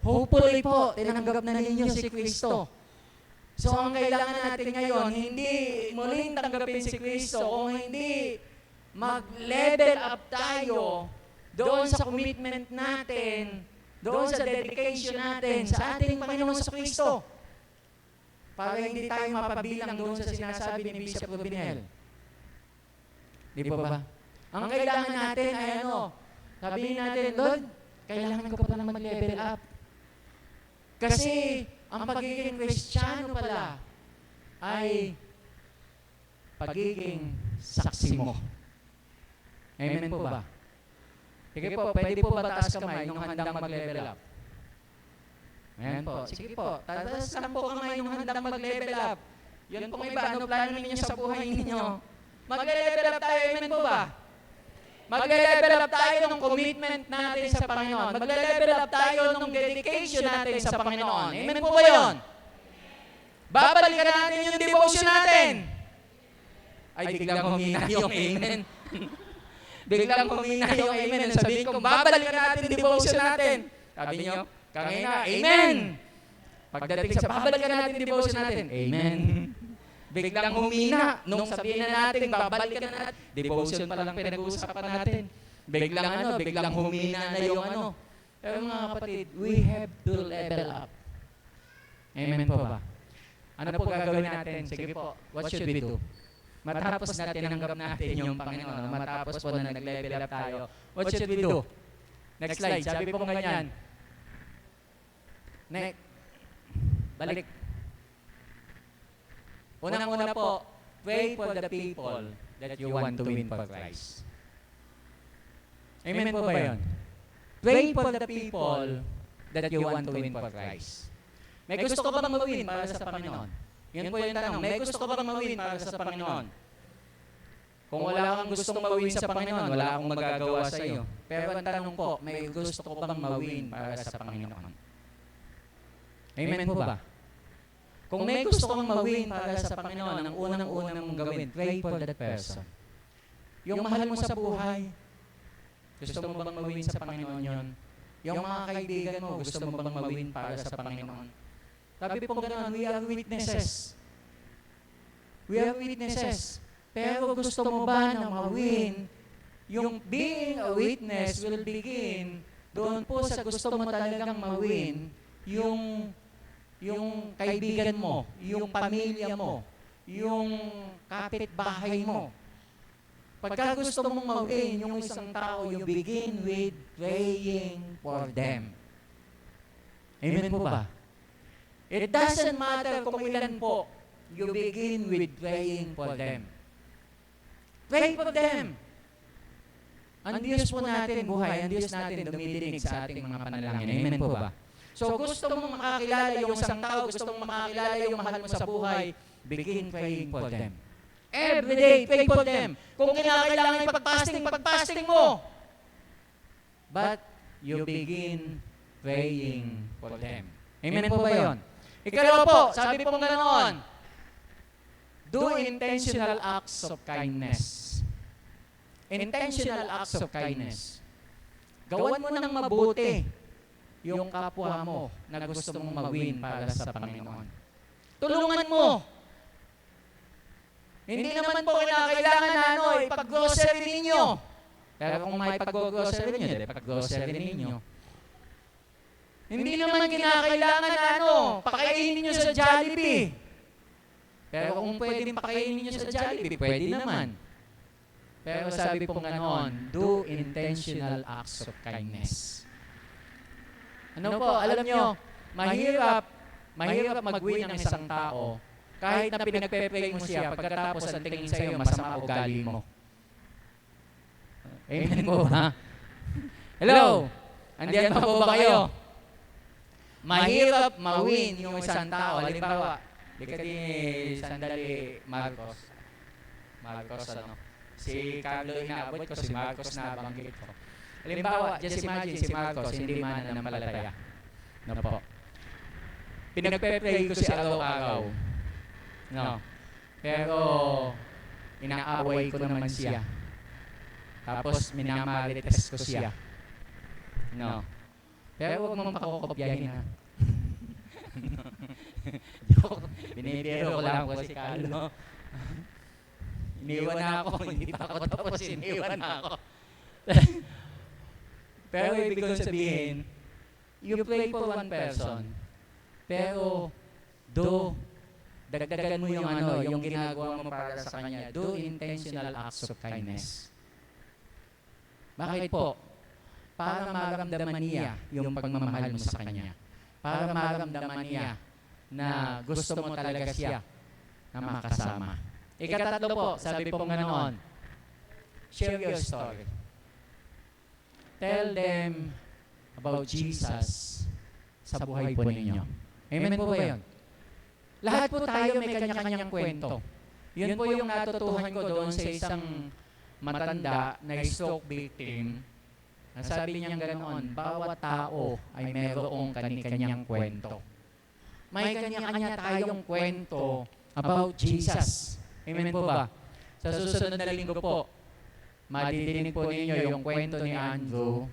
[SPEAKER 1] Hopefully po, tinanggap na ninyo si Kristo. So, ang kailangan natin ngayon, hindi muling tanggapin si Kristo, kung hindi mag-level up tayo doon sa commitment natin, doon sa dedication natin sa ating Panginoon sa Kristo. Para hindi tayo mapabilang doon sa sinasabi ni Bishop Rubinel. Di po ba? Ang kailangan natin ay ano? Sabihin natin, Lord, kailangan ko pa lang mag-level up. Kasi ang pagiging Kristiyano pala ay pagiging saksi mo. Amen po ba? Sige po, pwede po ba taas kamay nung handang mag-level up? Amen po. Sige po, taas lang po kamay nung handang mag-level up. Yun pong iba, ano plano ninyo sa buhay ninyo? Mag-level up tayo, amen po ba? Mag-level up tayo ng commitment natin sa Panginoon. Mag-level up tayo ng dedication natin sa Panginoon. Amen po ba yun? Babalikan natin yung devotion natin. Ay, biglang humina yung amen. Biglang humina yung amen. Sabihin ko, babalikan natin yung devotion natin. Sabi nyo, kanina, amen. Pagdating sa babalikan natin yung devotion natin, amen. Biglang humina. Nung sabihin na natin, babalikan na natin. Devotion pa lang pinag-uusapan natin. Biglang humina na yung ano. Pero mga kapatid, we have to level up. Amen po ba? Ano po gagawin natin? Sige po, what should we do? Matapos na tinanggap natin yung Panginoon, matapos po na nag-level up tayo, what should we do? Next slide, sabi po ganyan. Balik. Unang-una po, pray for the people that you want to win for Christ. Amen po ba yun? Pray for the people that you want to win for Christ. May gusto ka bang mawin para sa Panginoon? Yan po yung tanong. May gusto ka bang mawin para sa Panginoon? Kung wala kang gustong mawin sa Panginoon, wala akong magagawa sa iyo. Pero ang tanong po, may gusto ko bang mawin para sa Panginoon? Amen po ba? Kung may gusto kang mawin para sa Panginoon, ang unang-unang mong gawin, pray for that person. Yung mahal mo sa buhay, gusto mo bang mawin sa Panginoon yun? Yung mga kaibigan mo, gusto mo bang mawin para sa Panginoon? Sabi po gano'n, we are witnesses. We are witnesses. Pero gusto mo ba na mawin? Yung being a witness will begin doon po sa gusto mo talagang mawin yung kaibigan mo, yung pamilya mo, yung kapitbahay mo. Pagka gusto mong mawin yung isang tao, you begin with praying for them. Amen po ba? It doesn't matter kung ilan po, you begin with praying for them. Pray for them. Ang Diyos po natin buhay, ang Diyos natin dumidinig sa ating mga panalangin. Amen po ba? So gusto mong makakilala yung isang tao, gusto mong makakilala yung mahal mo sa buhay, begin praying for them. Every day, pray for them. Kung kinakailangan pag-fasting mo. But you begin praying for them. Amen po ba yun? Ikalawa po, sabi po ganoon, Do intentional acts of kindness. Intentional acts of kindness. Gawan mo ng mabuti yung kapwa mo na gusto mong mawin para sa Panginoon. Tulungan mo. Hindi naman po kinakailangan na ipag-grocery ninyo. Pero kung may pag-grocery ninyo, pag-grocery ninyo. Hindi naman kinakailangan na pakainin ninyo sa Jollibee. Pero kung pwedeng pakainin ninyo sa Jollibee, pwede naman. Pero sabi pong ganoon, do intentional acts of kindness. Ano po, alam nyo, mahirap mag-win ng isang tao kahit na pinagpe-pray mo siya pagkatapos ang tingin sa iyo masama ugali mo. Amen po ba? Hello? Andiyan pa po ba kayo? Mahirap ma-win yung isang tao. Halimbawa, sandali Marcos, si Carlo inaabot ko, si Marcos nabanggit ko. Halimbawa, just imagine si Marcos, hindi mananampalataya. No po. Pinagpe-pray ko siya araw-araw. No. Pero, inaaway ko naman siya. Tapos, minamarites ko siya. No. Pero huwag mong pakokopyahin ha. Joke. Binibiro ko lang po si Carlo. Iniwan na ako. Hindi pa ako tapos. Iniwan na ako. Pero ibig kong sabihin, you pray for one person. Pero, dagdagan mo yung ginagawa mo para sa kanya. Do intentional acts of kindness. Bakit po? Para maramdaman niya yung pagmamahal mo sa kanya. Para maramdaman niya na gusto mo talaga siya na makasama. Ikatatlo po, sabi po ganoon, share your story. Tell them about Jesus sa buhay po ninyo. Amen po ba yun? Lahat po tayo may kanya-kanyang kwento. Yun po yung natutuhan ko doon sa isang matanda na stroke victim. Sabi niya ganoon, bawat tao ay mayroong kanya-kanyang kwento. May kanya-kanya tayong kwento about Jesus. Amen po ba? Sa susunod na linggo po, madidinig po ninyo yung kwento ni Andrew,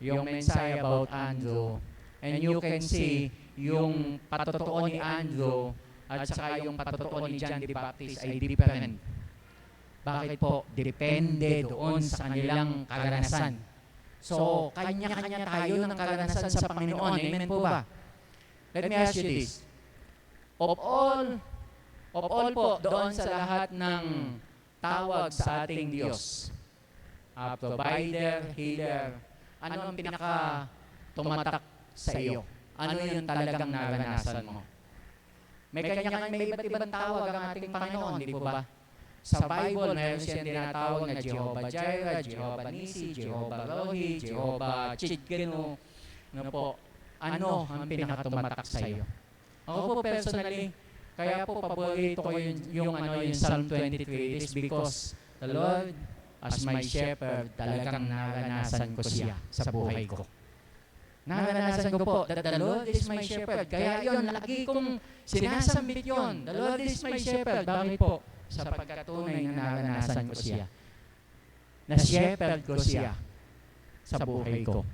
[SPEAKER 1] yung mensahe about Andrew, and you can see yung patotoo ni Andrew at saka yung patotoo ni John the Baptist ay different. Bakit po? Depende doon sa kanilang karanasan. So, kanya-kanya tayo ng karanasan sa Panginoon. Amen po ba? Let me ask you this. Of all po, doon sa lahat ng tawag sa ating Diyos, provider, healer, ano ang pinaka tumatak sa iyo? Ano yung talagang naranasan mo? May iba't ibang tawag ang ating Panginoon, di po ba? Sa Bible, meron siyang tinatawag na Jehovah Jireh, Jehovah Nisi, Jehovah Rohi, Jehovah Chidkenu. Ano ang pinakatumatak sa iyo? Ako po personally, kaya po paborito ko yung Psalm 23. It is because the Lord as my shepherd, talagang naranasan ko siya sa buhay ko. Naranasan ko po that the Lord is my shepherd. Kaya yun, lagi kong sinasambit yun. The Lord is my shepherd. Bakit po? Sa pagkatunay na naranasan ko siya. Na shepherd ko siya sa buhay ko.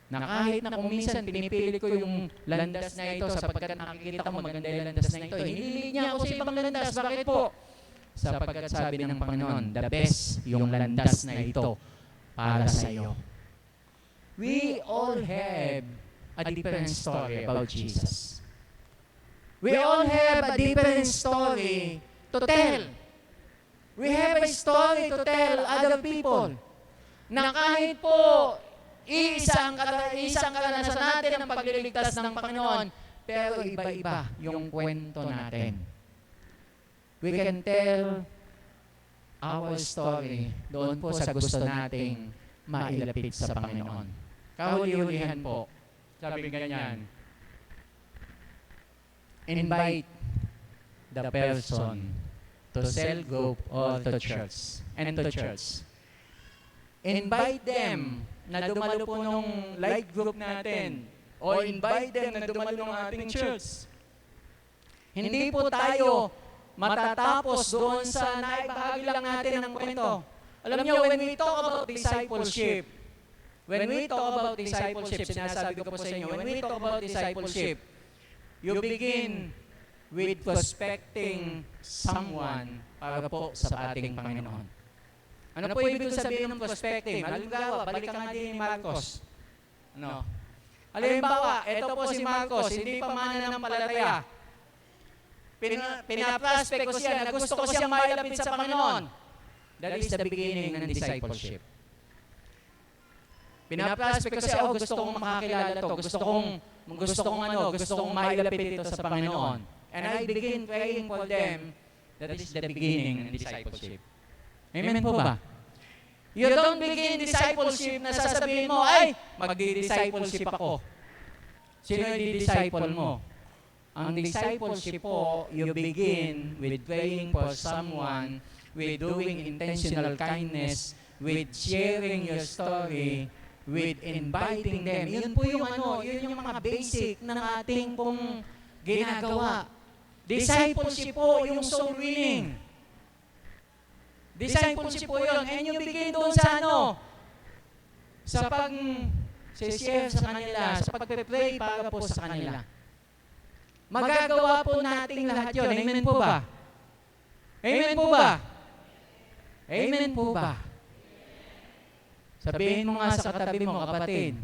[SPEAKER 1] Na kahit na kung minsan pinipili ko yung landas na ito sapagkat nakikita ko maganda yung landas na ito, hinili niya ako sa ibang landas. Bakit po? Sapagkat sabi ng Panginoon, the best yung landas na ito para sa iyo. We all have a different story about Jesus. We all have a different story to tell. We have a story to tell other people na kahit po isang karanasan natin ang pagliligtas ng Panginoon, pero iba-iba yung kwento natin. We can tell our story doon po sa gusto nating mailapit sa Panginoon. Kahuli-hulihan po, sabi ganyan, invite the person to cell group or to church. Invite them na dumalo po nung light group natin o invite them na dumalo nung ating church. Hindi po tayo matatapos doon sa naibahagi lang natin ng kwento. Alam niyo, when we talk about discipleship, sinasabi ko po sa inyo, when we talk about discipleship, you begin with prospecting someone para po sa ating Panginoon. Ano po ibig sabihin ng prospecting? Halimbawa, balikan nga din ni Marcos. No. Halimbawa, ito po si Marcos, hindi pa mananampalataya. Pinaprospect ko siya na gusto ko siyang mailapit sa Panginoon. That is the beginning ng discipleship. Pinaprospect ko siya, gusto kong makakilala to, gusto kong mailapit ito sa Panginoon. And I begin praying for them. That is the beginning ng discipleship. Amen po ba? You don't begin discipleship na sasabihin mo, ay, magdi-discipleship ako. Sino yung di-disciple mo? Ang discipleship po, you begin with praying for someone, with doing intentional kindness, with sharing your story, with inviting them. Yun po yung yun yung mga basic ng ating pong ginagawa. Discipleship po yung soul winning. Discipleship po yun. And you begin doon sa sa pag-share sa kanila, sa pag-pray para po sa kanila. Magagawa po nating lahat yun. Amen po ba? Amen po ba? Amen po ba? Sabihin mo nga sa katabi mo, kapatid,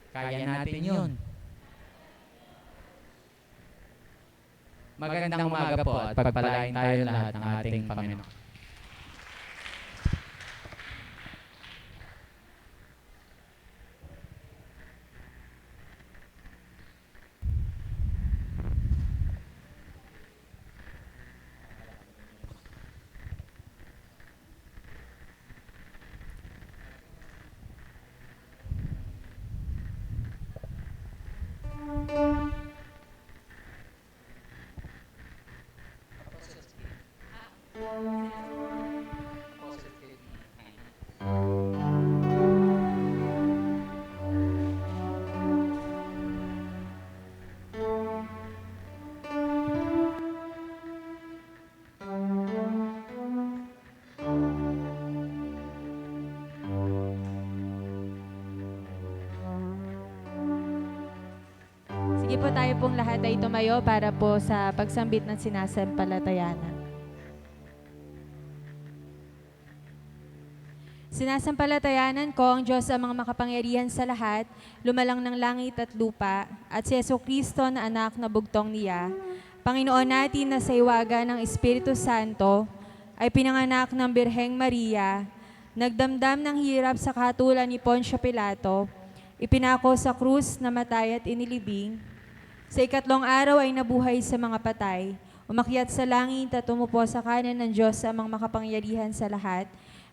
[SPEAKER 1] kaya natin yun. Magandang umaga po at pagpalain tayo lahat ng ating Panginoon.
[SPEAKER 3] Sige po, tayo pong lahat ay tumayo para po sa pagsambit ng sinasampalatayanan. Sinasampalatayanan ko ang Diyos ang mga makapangyarihan sa lahat, lumalang ng langit at lupa, at si Jesucristo na anak na bugtong niya, Panginoon natin na sa iwaga ng Espiritu Santo, ay pinanganak ng Birheng Maria, nagdamdam ng hirap sa kahatulan ni Poncio Pilato, ipinako sa krus, namatay at inilibing. Sa ikatlong araw ay nabuhay sa mga patay, umakyat sa langit at umupo sa kanan ng Diyos ang mga makapangyarihan sa lahat.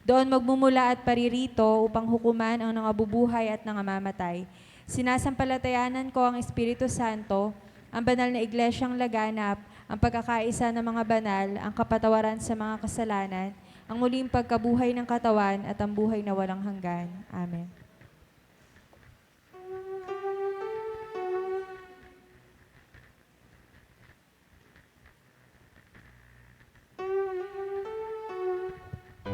[SPEAKER 3] Doon magmumula at paririto upang hukuman ang nangabubuhay at nangamamatay. Sinasampalatayanan ko ang Espiritu Santo, ang banal na iglesyang laganap, ang pagkakaisa ng mga banal, ang kapatawaran sa mga kasalanan, ang muling pagkabuhay ng katawan at ang buhay na walang hanggan. Amen.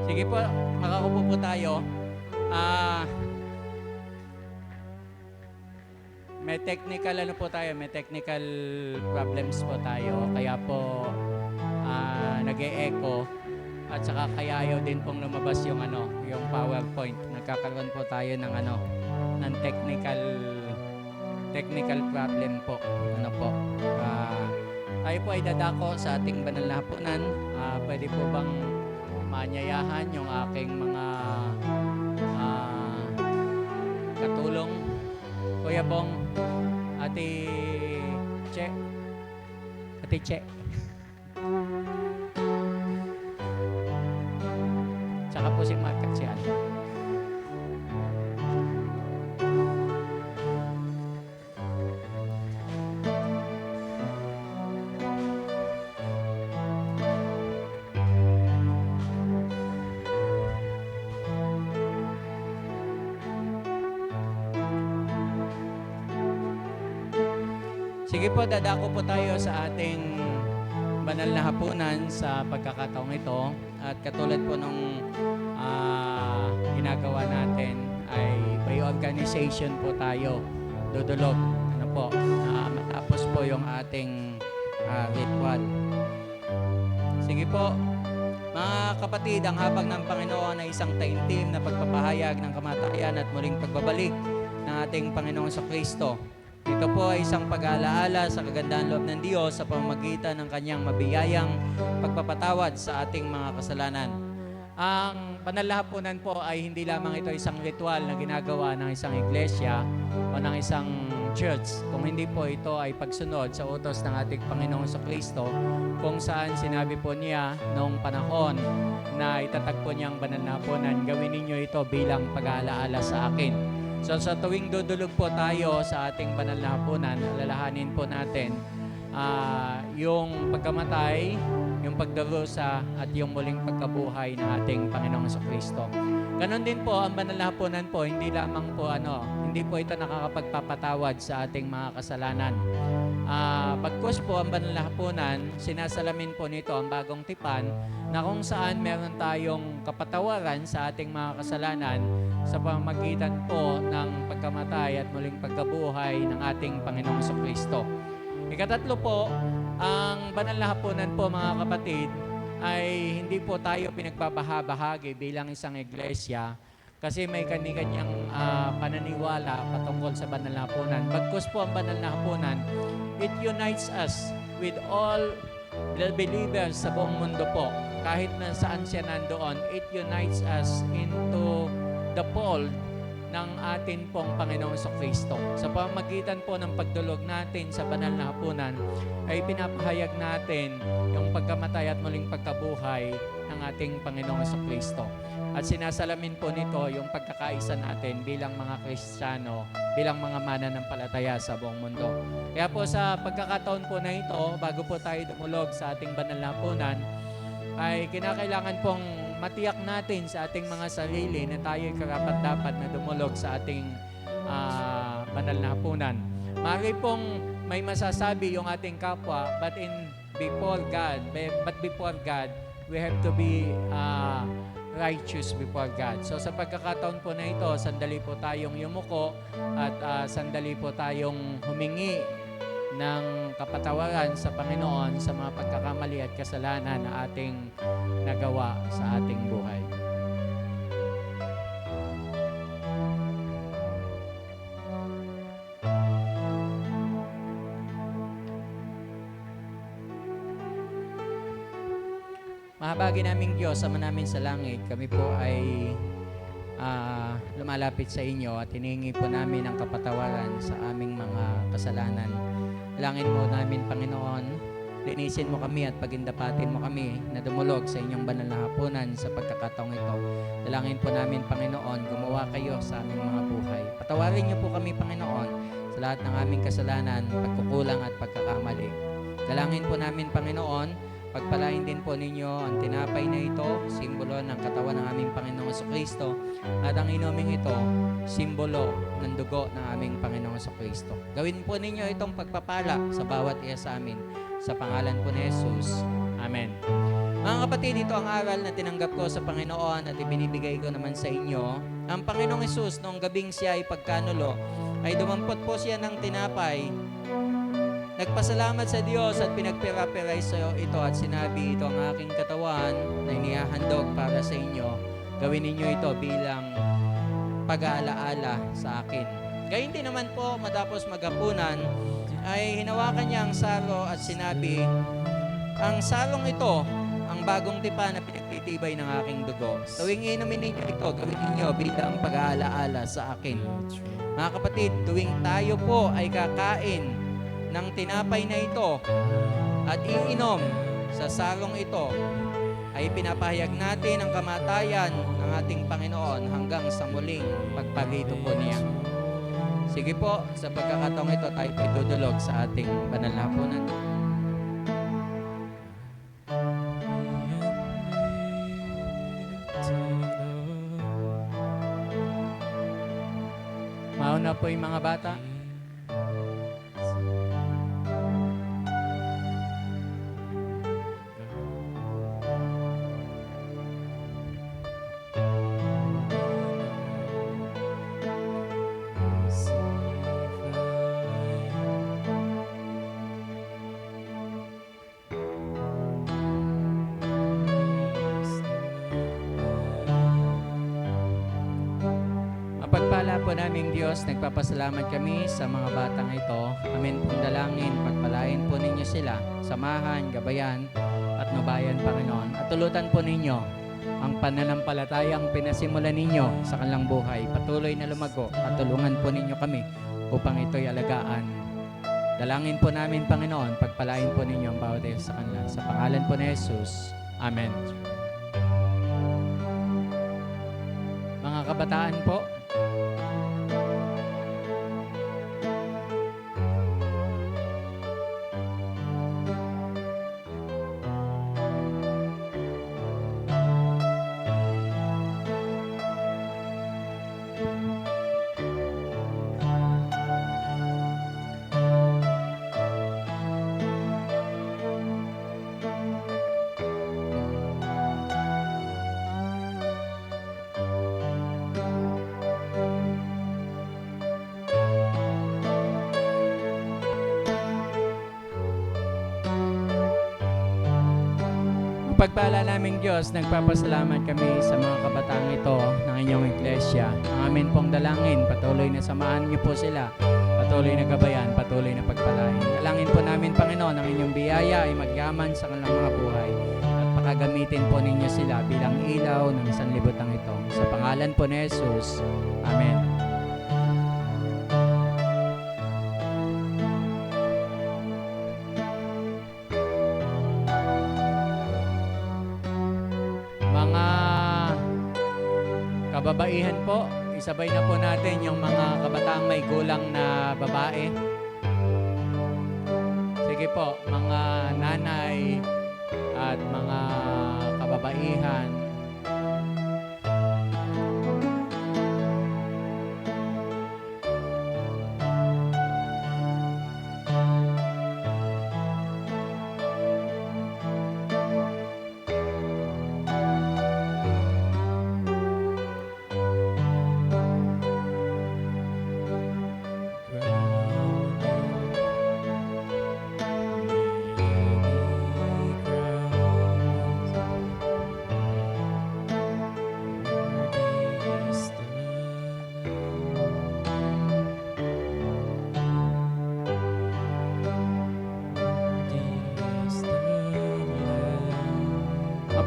[SPEAKER 1] Sige po, makaupo po tayo. May technical problems po tayo. Kaya po nag-e-echo at saka kaya ayaw din pong lumabas yung yung PowerPoint. Nagkakaroon po tayo ng ng technical problem po. Tayo po ay dadako sa ating banal na hapunan. Pwede po bang maanyayahan yung aking mga katulong, Kuya Bong, Ate Che, tsaka po si Mark at si Aldo. Sige po, dadako po tayo sa ating banal na hapunan sa pagkakataong ito. At katulad po nung ginagawa natin ay by organization po tayo dudulog. Ano po, matapos po yung ating ritual. Sige po, mga kapatid, ang habag ng Panginoon ay isang taimtim na pagpapahayag ng kamatayan at muling pagbabalik ng ating Panginoong Kristo. Ito po ay isang pag-aalaala sa kagandahan loob ng Diyos sa pamamagitan ng kanyang mabiyayang pagpapatawad sa ating mga kasalanan. Ang banal na hapunan po ay hindi lamang ito isang ritual na ginagawa ng isang iglesia o ng isang church. Kung hindi po ito ay pagsunod sa utos ng ating Panginoong Kristo, kung saan sinabi po niya noong panahon na itatagpo niyang banal na hapunan, gawin ninyo ito bilang pag-aalaala sa akin. So sa tuwing dudulog po tayo sa ating banal na hapunan, alalahanin po natin yung pagkamatay, yung pagdarusa at yung muling pagkabuhay ng ating Panginoong Kristo. Ganon din po ang banal na hapunan po, hindi lamang po hindi po ito nakakapagpapatawad sa ating mga kasalanan. Pagkus po ang banal na hapunan, sinasalamin po nito ang bagong tipan na kung saan meron tayong kapatawaran sa ating mga kasalanan sa pamamagitan po ng pagkamatay at muling pagkabuhay ng ating Panginoong Kristo. Ikatatlo po, ang banal na hapunan po mga kapatid ay hindi po tayo pinagbabahabahagi bilang isang iglesia kasi may kani-kanyang pananiwala patungkol sa banal na hapunan. Bagkus po ang banal na hapunan, it unites us with all the believers sa buong mundo po. Kahit na saan siya nandoon, it unites us into the fold ng atin pong Panginoong Kristo. Sa pamamagitan po ng pagdulog natin sa banal na hapunan, ay pinapahayag natin yung pagkamatay at muling pagkabuhay ng ating Panginoong Kristo. At sinasalamin po nito yung pagkakaisa natin bilang mga Kristiyano, bilang mga mananampalataya sa buong mundo. Kaya po sa pagkakataon po na ito, bago po tayo dumulog sa ating banal na hapunan, ay kinakailangan pong matiyak natin sa ating mga sarili na tayo'y karapat-dapat na dumulog sa ating banal na hapunan. Maaari pong may masasabi yung ating kapwa, but before God, we have to be righteous before God. So sa pagkakataon po na ito, sandali po tayong yumuko at sandali po tayong humingi ng kapatawaran sa Panginoon sa mga pagkakamali at kasalanan na ating nagawa sa ating buhay. Mahabagi naming Diyos, Ama namin sa langit, kami po ay lumalapit sa inyo at hiningi po namin ang kapatawaran sa aming mga kasalanan. Dalangin mo namin, Panginoon, linisin mo kami at pagindapatin mo kami na dumulog sa inyong banal na hapunan sa pagkakataong ito. Dalangin po namin, Panginoon, gumawa kayo sa aming mga buhay. Patawarin niyo po kami, Panginoon, sa lahat ng aming kasalanan, pagkukulang at pagkakamali. Dalangin po namin, Panginoon, pagpalain din po ninyo ang tinapay na ito, simbolo ng katawan ng aming Panginoong Kristo, at ang inuming ito, simbolo ng dugo ng aming Panginoong Kristo. Gawin po ninyo itong pagpapala sa bawat isa sa amin. Sa pangalan po ni Jesus. Amen. Mga kapatid, ito ang aral na tinanggap ko sa Panginoon at ibinibigay ko naman sa inyo. Ang Panginoong Jesus, noong gabing siya ay pagkanulo, ay dumampot po siya ng tinapay. Nagpasalamat sa Diyos at pinagpira-piray sa ito at sinabi, ito ang aking katawan na inihahandog para sa inyo. Gawin ninyo ito bilang pag-aalaala sa akin. Gayun din naman po, matapos maghapunan, ay hinawakan niya ang salo at sinabi, ang salong ito, ang bagong tipan na pinagtitibay ng aking dugo. Tuwing inumin ninyo ito, gawin ninyo bilang pag-aalaala sa akin. Mga kapatid, tuwing tayo po ay kakain ng tinapay na ito at iinom sa salong ito, ay pinapahayag natin ang kamatayan ng ating Panginoon hanggang sa muling pagparito po niya. Sige po, sa pagkakataong ito, tayo po idudulog sa ating banal na hapunan. Mauna po yung mga bata. po naming Diyos, nagpapasalamat kami sa mga batang ito. Amin pong dalangin, pagpalain po ninyo sila, samahan, gabayan, at nubayan, Panginoon. At tulutan po ninyo ang pananampalatayang pinasimulan ninyo sa kanilang buhay. Patuloy na lumago at tulungan po ninyo kami upang ito'y alagaan. Dalangin po namin, Panginoon, pagpalain po ninyo ang bawat isa sa kanila. Sa pangalan po ni Jesus. Amen. Mga kabataan po, pagpala naming Diyos, nagpapasalamat kami sa mga kabataan ito ng inyong iglesia. Ang amin pong dalangin, patuloy na samahan niyo po sila, patuloy na gabayan, patuloy na pagpalain. Dalangin po namin, Panginoon, ang inyong biyaya ay magyaman sa kanilang mga buhay at pakagamitin po ninyo sila bilang ilaw ng sanlibutan ito. Sa pangalan po ni Jesus. Amen. Mga kababaihan po, isabay na po natin yung mga kabataang may gulang na babae. Sige po, mga nanay at mga kababaihan.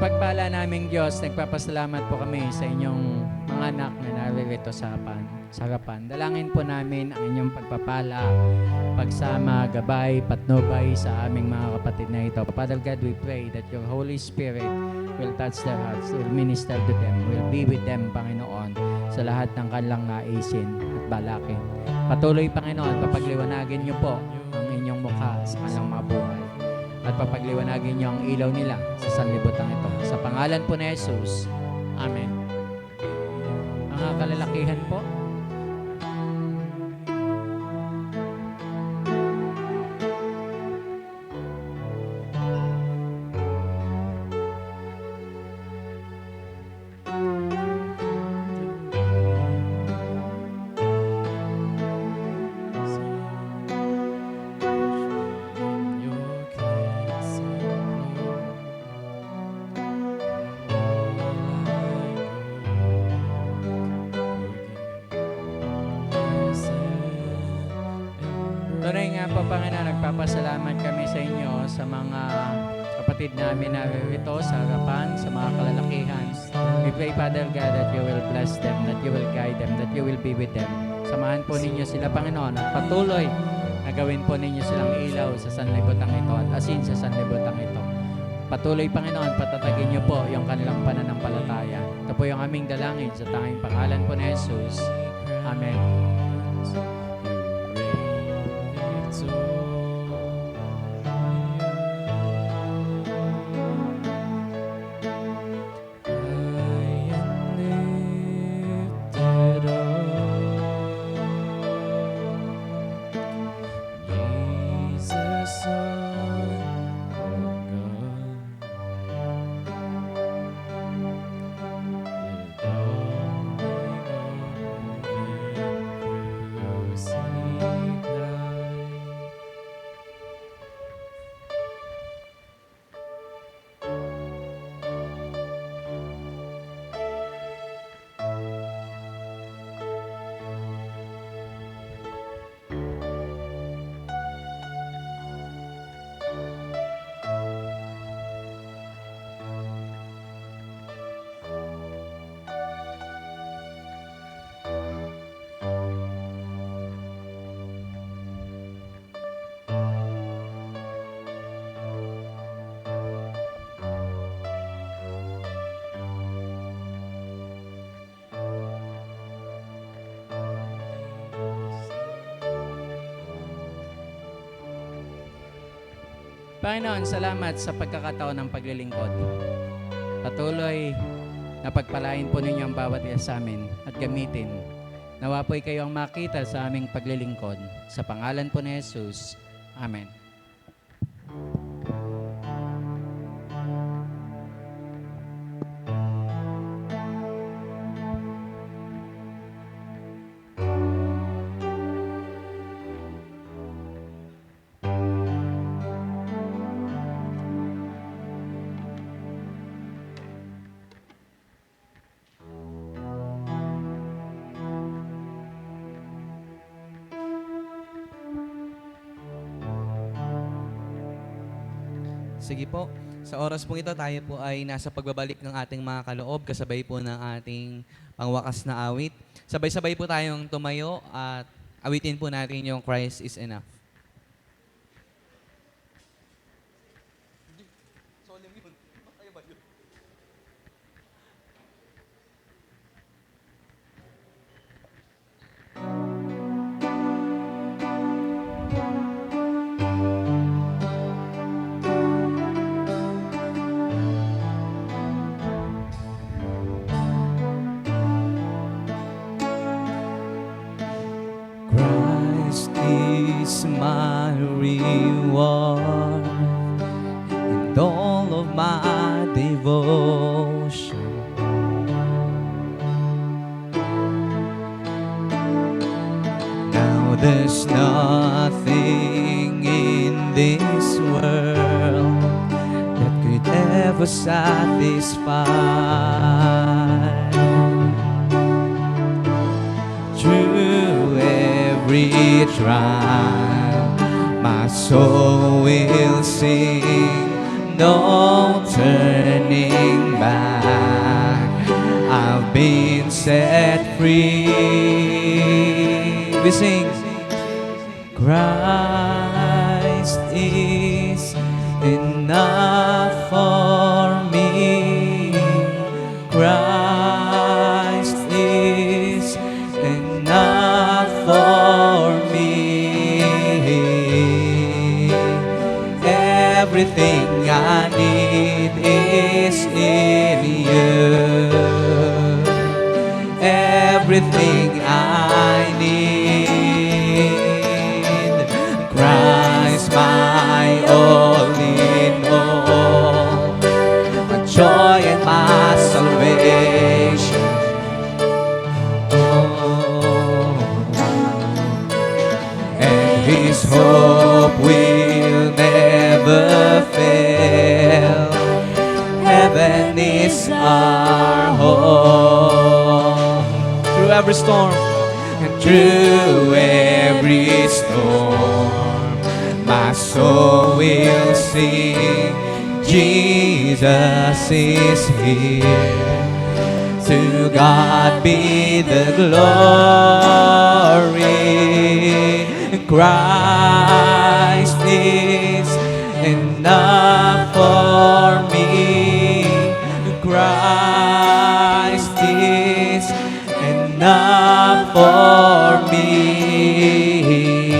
[SPEAKER 1] Mapagpala naming Diyos, nagpapasalamat po kami sa inyong mga anak na naririto sa harapan. Dalangin po namin ang inyong pagpapala, pagsama, gabay, patnubay sa aming mga kapatid na ito. Father God, we pray that your Holy Spirit will touch their hearts, will minister to them, will be with them, Panginoon, sa lahat ng kanilang naisin at balakin. Patuloy, Panginoon, papagliwanagin niyo po ang inyong mukha sa kanilang mga buhay at papagliwanagin niyo ang ilaw nila sa sanlibutan ito. Sa pangalan po ni Jesus. Amen. Mga kalalakihan po, tunay nga po, Panginoon, nagpapasalamat kami sa inyo sa mga kapatid namin na rito sa harapan, sa mga kalalakihan. We pray, Father God, that you will bless them, that you will guide them, that you will be with them. Samahan po ninyo sila, Panginoon, at patuloy na gawin po ninyo silang ilaw sa sanlibutan ito at asin sa sanlibutan ito. Patuloy, Panginoon, patatagin niyo po yung kanilang pananampalataya. Ito po yung aming dalangin sa tanging pangalan po ni Jesus. Amen. Panginoon, salamat sa pagkakataon ng paglilingkod. Patuloy na pagpalain po ninyo ang bawat isa sa amin at gamitin. Nawa po'y kayo ang makita sa aming paglilingkod. Sa pangalan po ni Jesus. Amen.
[SPEAKER 4] Sige po. Sa oras pong ito, tayo po ay nasa pagbabalik ng ating mga kaloob, kasabay po ng ating pangwakas na awit. Sabay-sabay po tayong tumayo at awitin po natin yung Christ is enough. Christ is my reward and all of my devotion. Now there's nothing in this world that could ever satisfy. Through every trial, my soul will sing, no turning back. I've been set free. We sing, Christ is enough for me. Christ is enough for me. Everything I need is in you. Everything I need. Christ my all in all, my joy and my salvation. His hope will never fail. Heaven is our home. Through every storm, and through every storm, my soul will sing, Jesus is here. To God be the glory. Christ is enough for me. Christ is enough for me.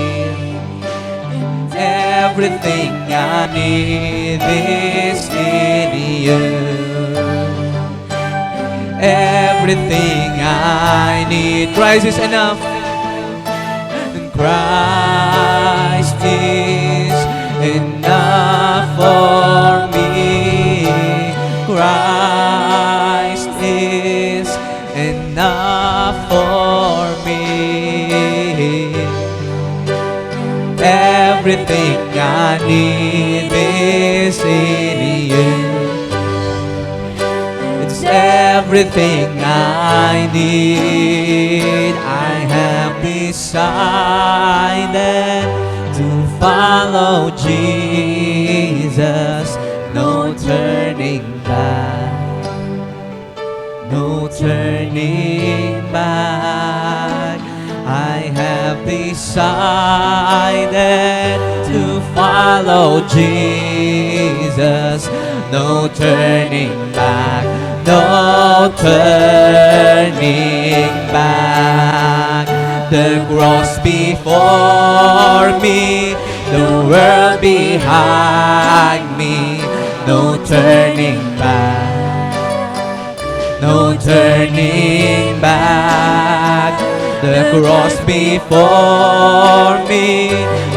[SPEAKER 4] Everything I need is in you. Everything I need, Christ is enough. Christ is enough for me. Christ is enough for me. Everything I need is in you. It's everything I need. I have decided to follow Jesus. No turning back. No turning back. I have decided to follow Jesus. No turning back. No turning back. The cross before me, the world behind behind me. No turning back. No turning back. The cross before me,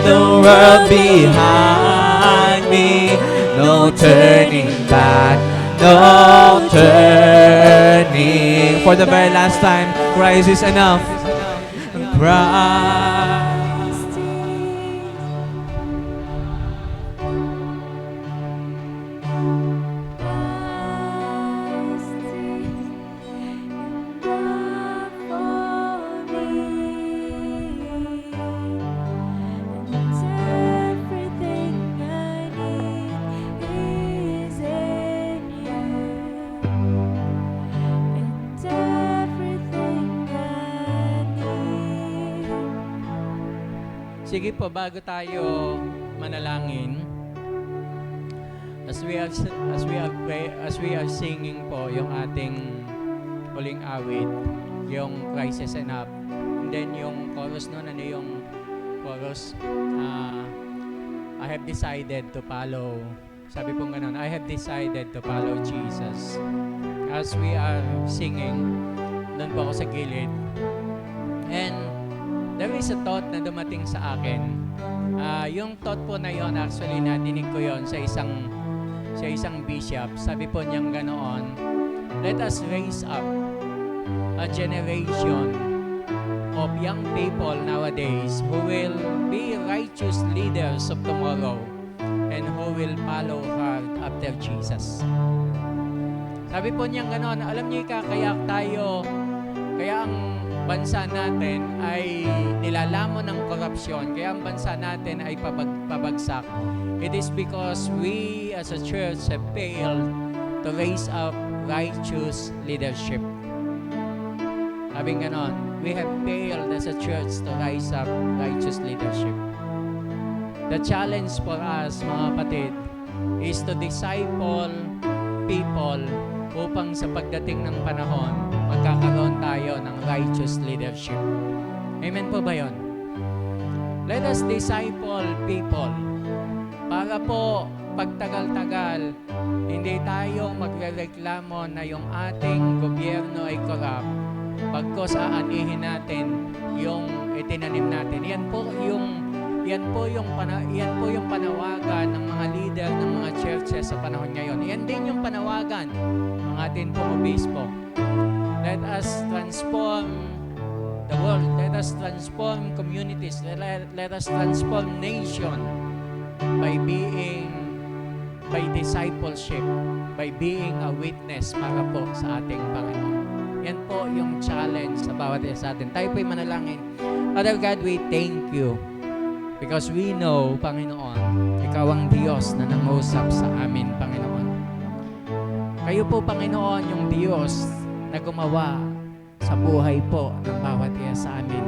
[SPEAKER 4] the world behind me. No turning back, no turning. For the very last time, Christ is enough. Christ.
[SPEAKER 1] Sige po, bago tayo manalangin, as we are singing po yung ating huling awit, yung Christ is enough. And then yung chorus nun, ano yung chorus? I have decided to follow. Sabi po ganun, I have decided to follow Jesus. As we are singing, doon po ako sa gilid. And there is a thought na dumating sa akin. Yung thought po na yon, actually nadinig ko yon sa isang bishop. Sabi po niyang ganoon, let us raise up a generation of young people nowadays who will be righteous leaders of tomorrow and who will follow hard after Jesus. Sabi po niyang ganoon, alam niyo kaya ang bansa natin ay nilalamon ng korupsyon, kaya ang bansa natin ay pabagsak. It is because we as a church have failed to raise up righteous leadership. Sabi ganon, we have failed as a church to rise up righteous leadership. The challenge for us, mga kapatid, is to disciple people upang sa pagdating ng panahon, magkakaroon tayo ng righteous leadership. Amen po ba yun? Let us disciple people para po pagtagal-tagal, hindi tayo magrereklamo na yung ating gobyerno ay corrupt, pagkos aanihin natin yung itinanim natin. Yan po yung panawagan ng mga leader ng mga churches sa panahon ngayon. Yan din yung panawagan ng ating pong obispo. Let us transform the world. Let us transform communities. Let us transform nation by discipleship, by being a witness para po sa ating Panginoon. Yan po yung challenge sa bawat isa sa atin. Tayo po'y manalangin. Father God, we thank you because we know, Panginoon, Ikaw ang Diyos na nangusap sa amin, Panginoon. Kayo po, Panginoon, yung Diyos na gumawa sa buhay po ng bawat isa sa amin.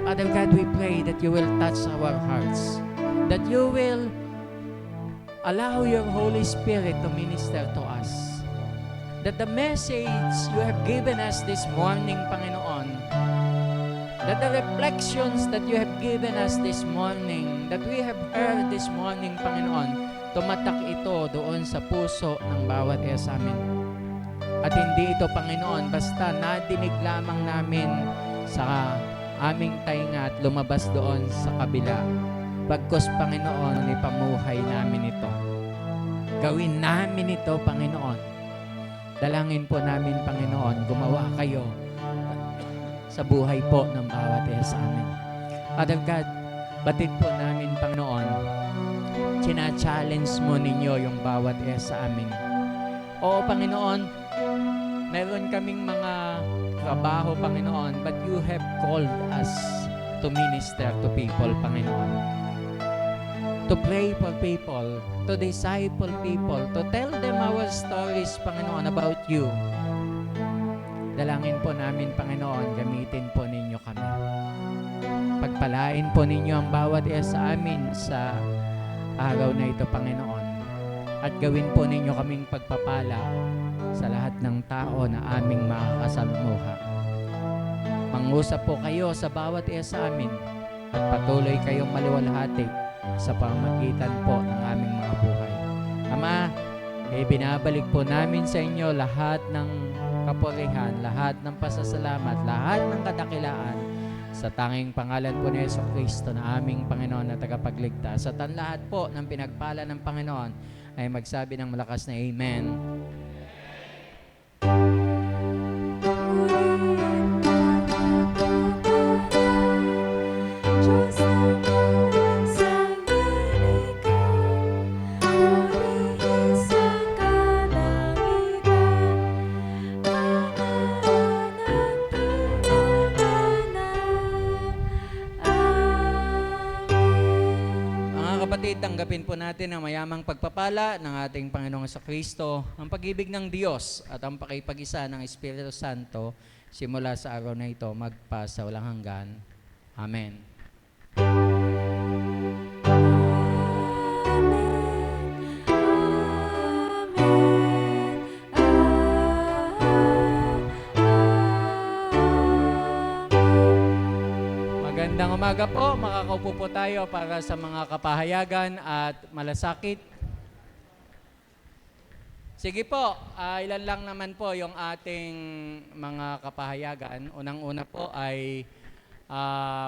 [SPEAKER 1] Father God, we pray that you will touch our hearts, that you will allow your Holy Spirit to minister to us, that the message you have given us this morning, Panginoon, that the reflections that you have given us this morning, that we have heard this morning, Panginoon, tumatak ito doon sa puso ng bawat isa sa amin. At hindi ito, Panginoon, basta nadinig lamang namin sa aming tainga at lumabas doon sa kabila. Bagkus, Panginoon, ipamuhay namin ito. Gawin namin ito, Panginoon. Dalangin po namin, Panginoon, gumawa kayo sa buhay po ng bawat isa sa amin. Father God, batid po namin, Panginoon, china-challenge mo ninyo yung bawat isa sa amin. Oo, Panginoon, meron kaming mga trabaho, Panginoon, but you have called us to minister to people, Panginoon. To pray for people, to disciple people, to tell them our stories, Panginoon, about you. Dalangin po namin, Panginoon, gamitin po ninyo kami. Pagpalain po ninyo ang bawat isa sa amin sa araw na ito, Panginoon. At gawin po ninyo kaming pagpapala sa lahat ng tao na aming makakasamuha. Mangusap po kayo sa bawat isa sa amin at patuloy kayong maluwalhati sa pamagitan po ng aming mga buhay. Binabalik po namin sa inyo lahat ng kapurihan, lahat ng pasasalamat, lahat ng kadakilaan sa tanging pangalan po ni Jesucristo na aming Panginoon na tagapagligtas. At ang lahat po ng pinagpala ng Panginoon ay magsabi ng malakas na Amen.
[SPEAKER 3] Diyos naman sa balikan, purihin sa kalangitan, mga anak pinanganak. Amen.
[SPEAKER 1] Mga kapatid, tanggapin po natin ang mayamang pagpapala ng ating Panginoong Jesucristo, ang pag-ibig ng Diyos at ang pakipag-isa ng Espiritu Santo simula sa araw na ito magpa sa walang hanggan. Amen. Magandang umaga po. Makakaupo po tayo para sa mga kapahayagan at malasakit. Sige po, ilan lang naman po yung ating mga kapahayagan. Unang-una po ay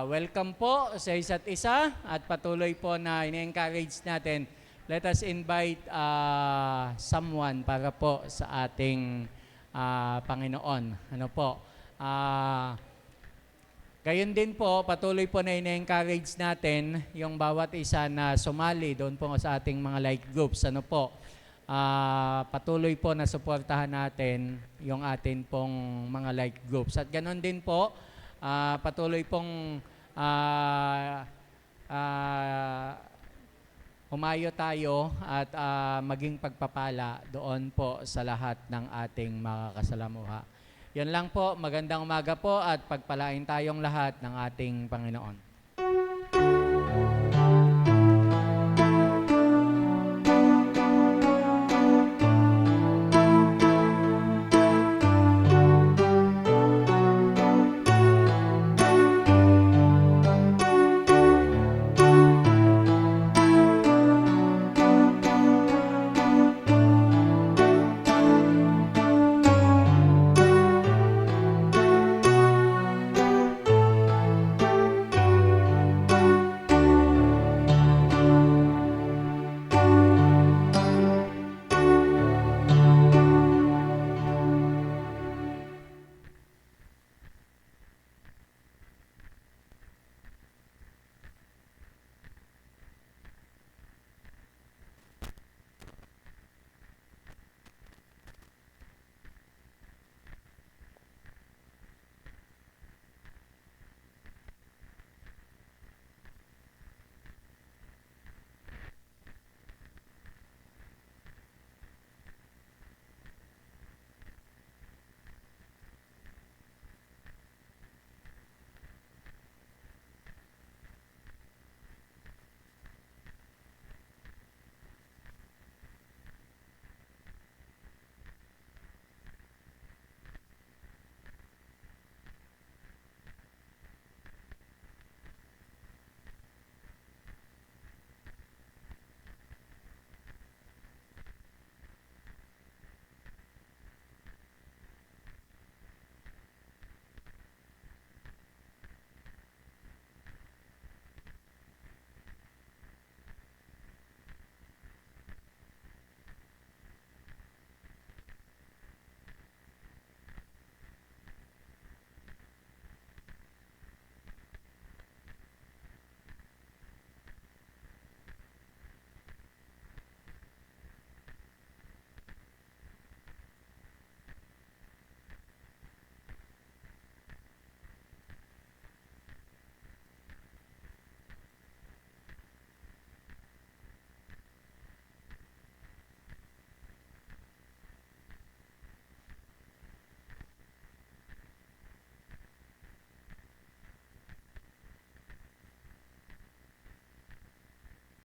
[SPEAKER 1] welcome po sa isa't isa at patuloy po na ine-encourage natin. Let us invite someone para po sa ating Panginoon. Ano po? Gayon din po, patuloy po na ine-encourage natin yung bawat isa na sumali doon po sa ating mga light groups. Ano po? Patuloy po na suportahan natin yung atin pong mga light groups. At ganoon din po, patuloy pong humayo tayo at maging pagpapala doon po sa lahat ng ating mga kasalamuha. Yan lang po, magandang umaga po at pagpalain tayong lahat ng ating Panginoon.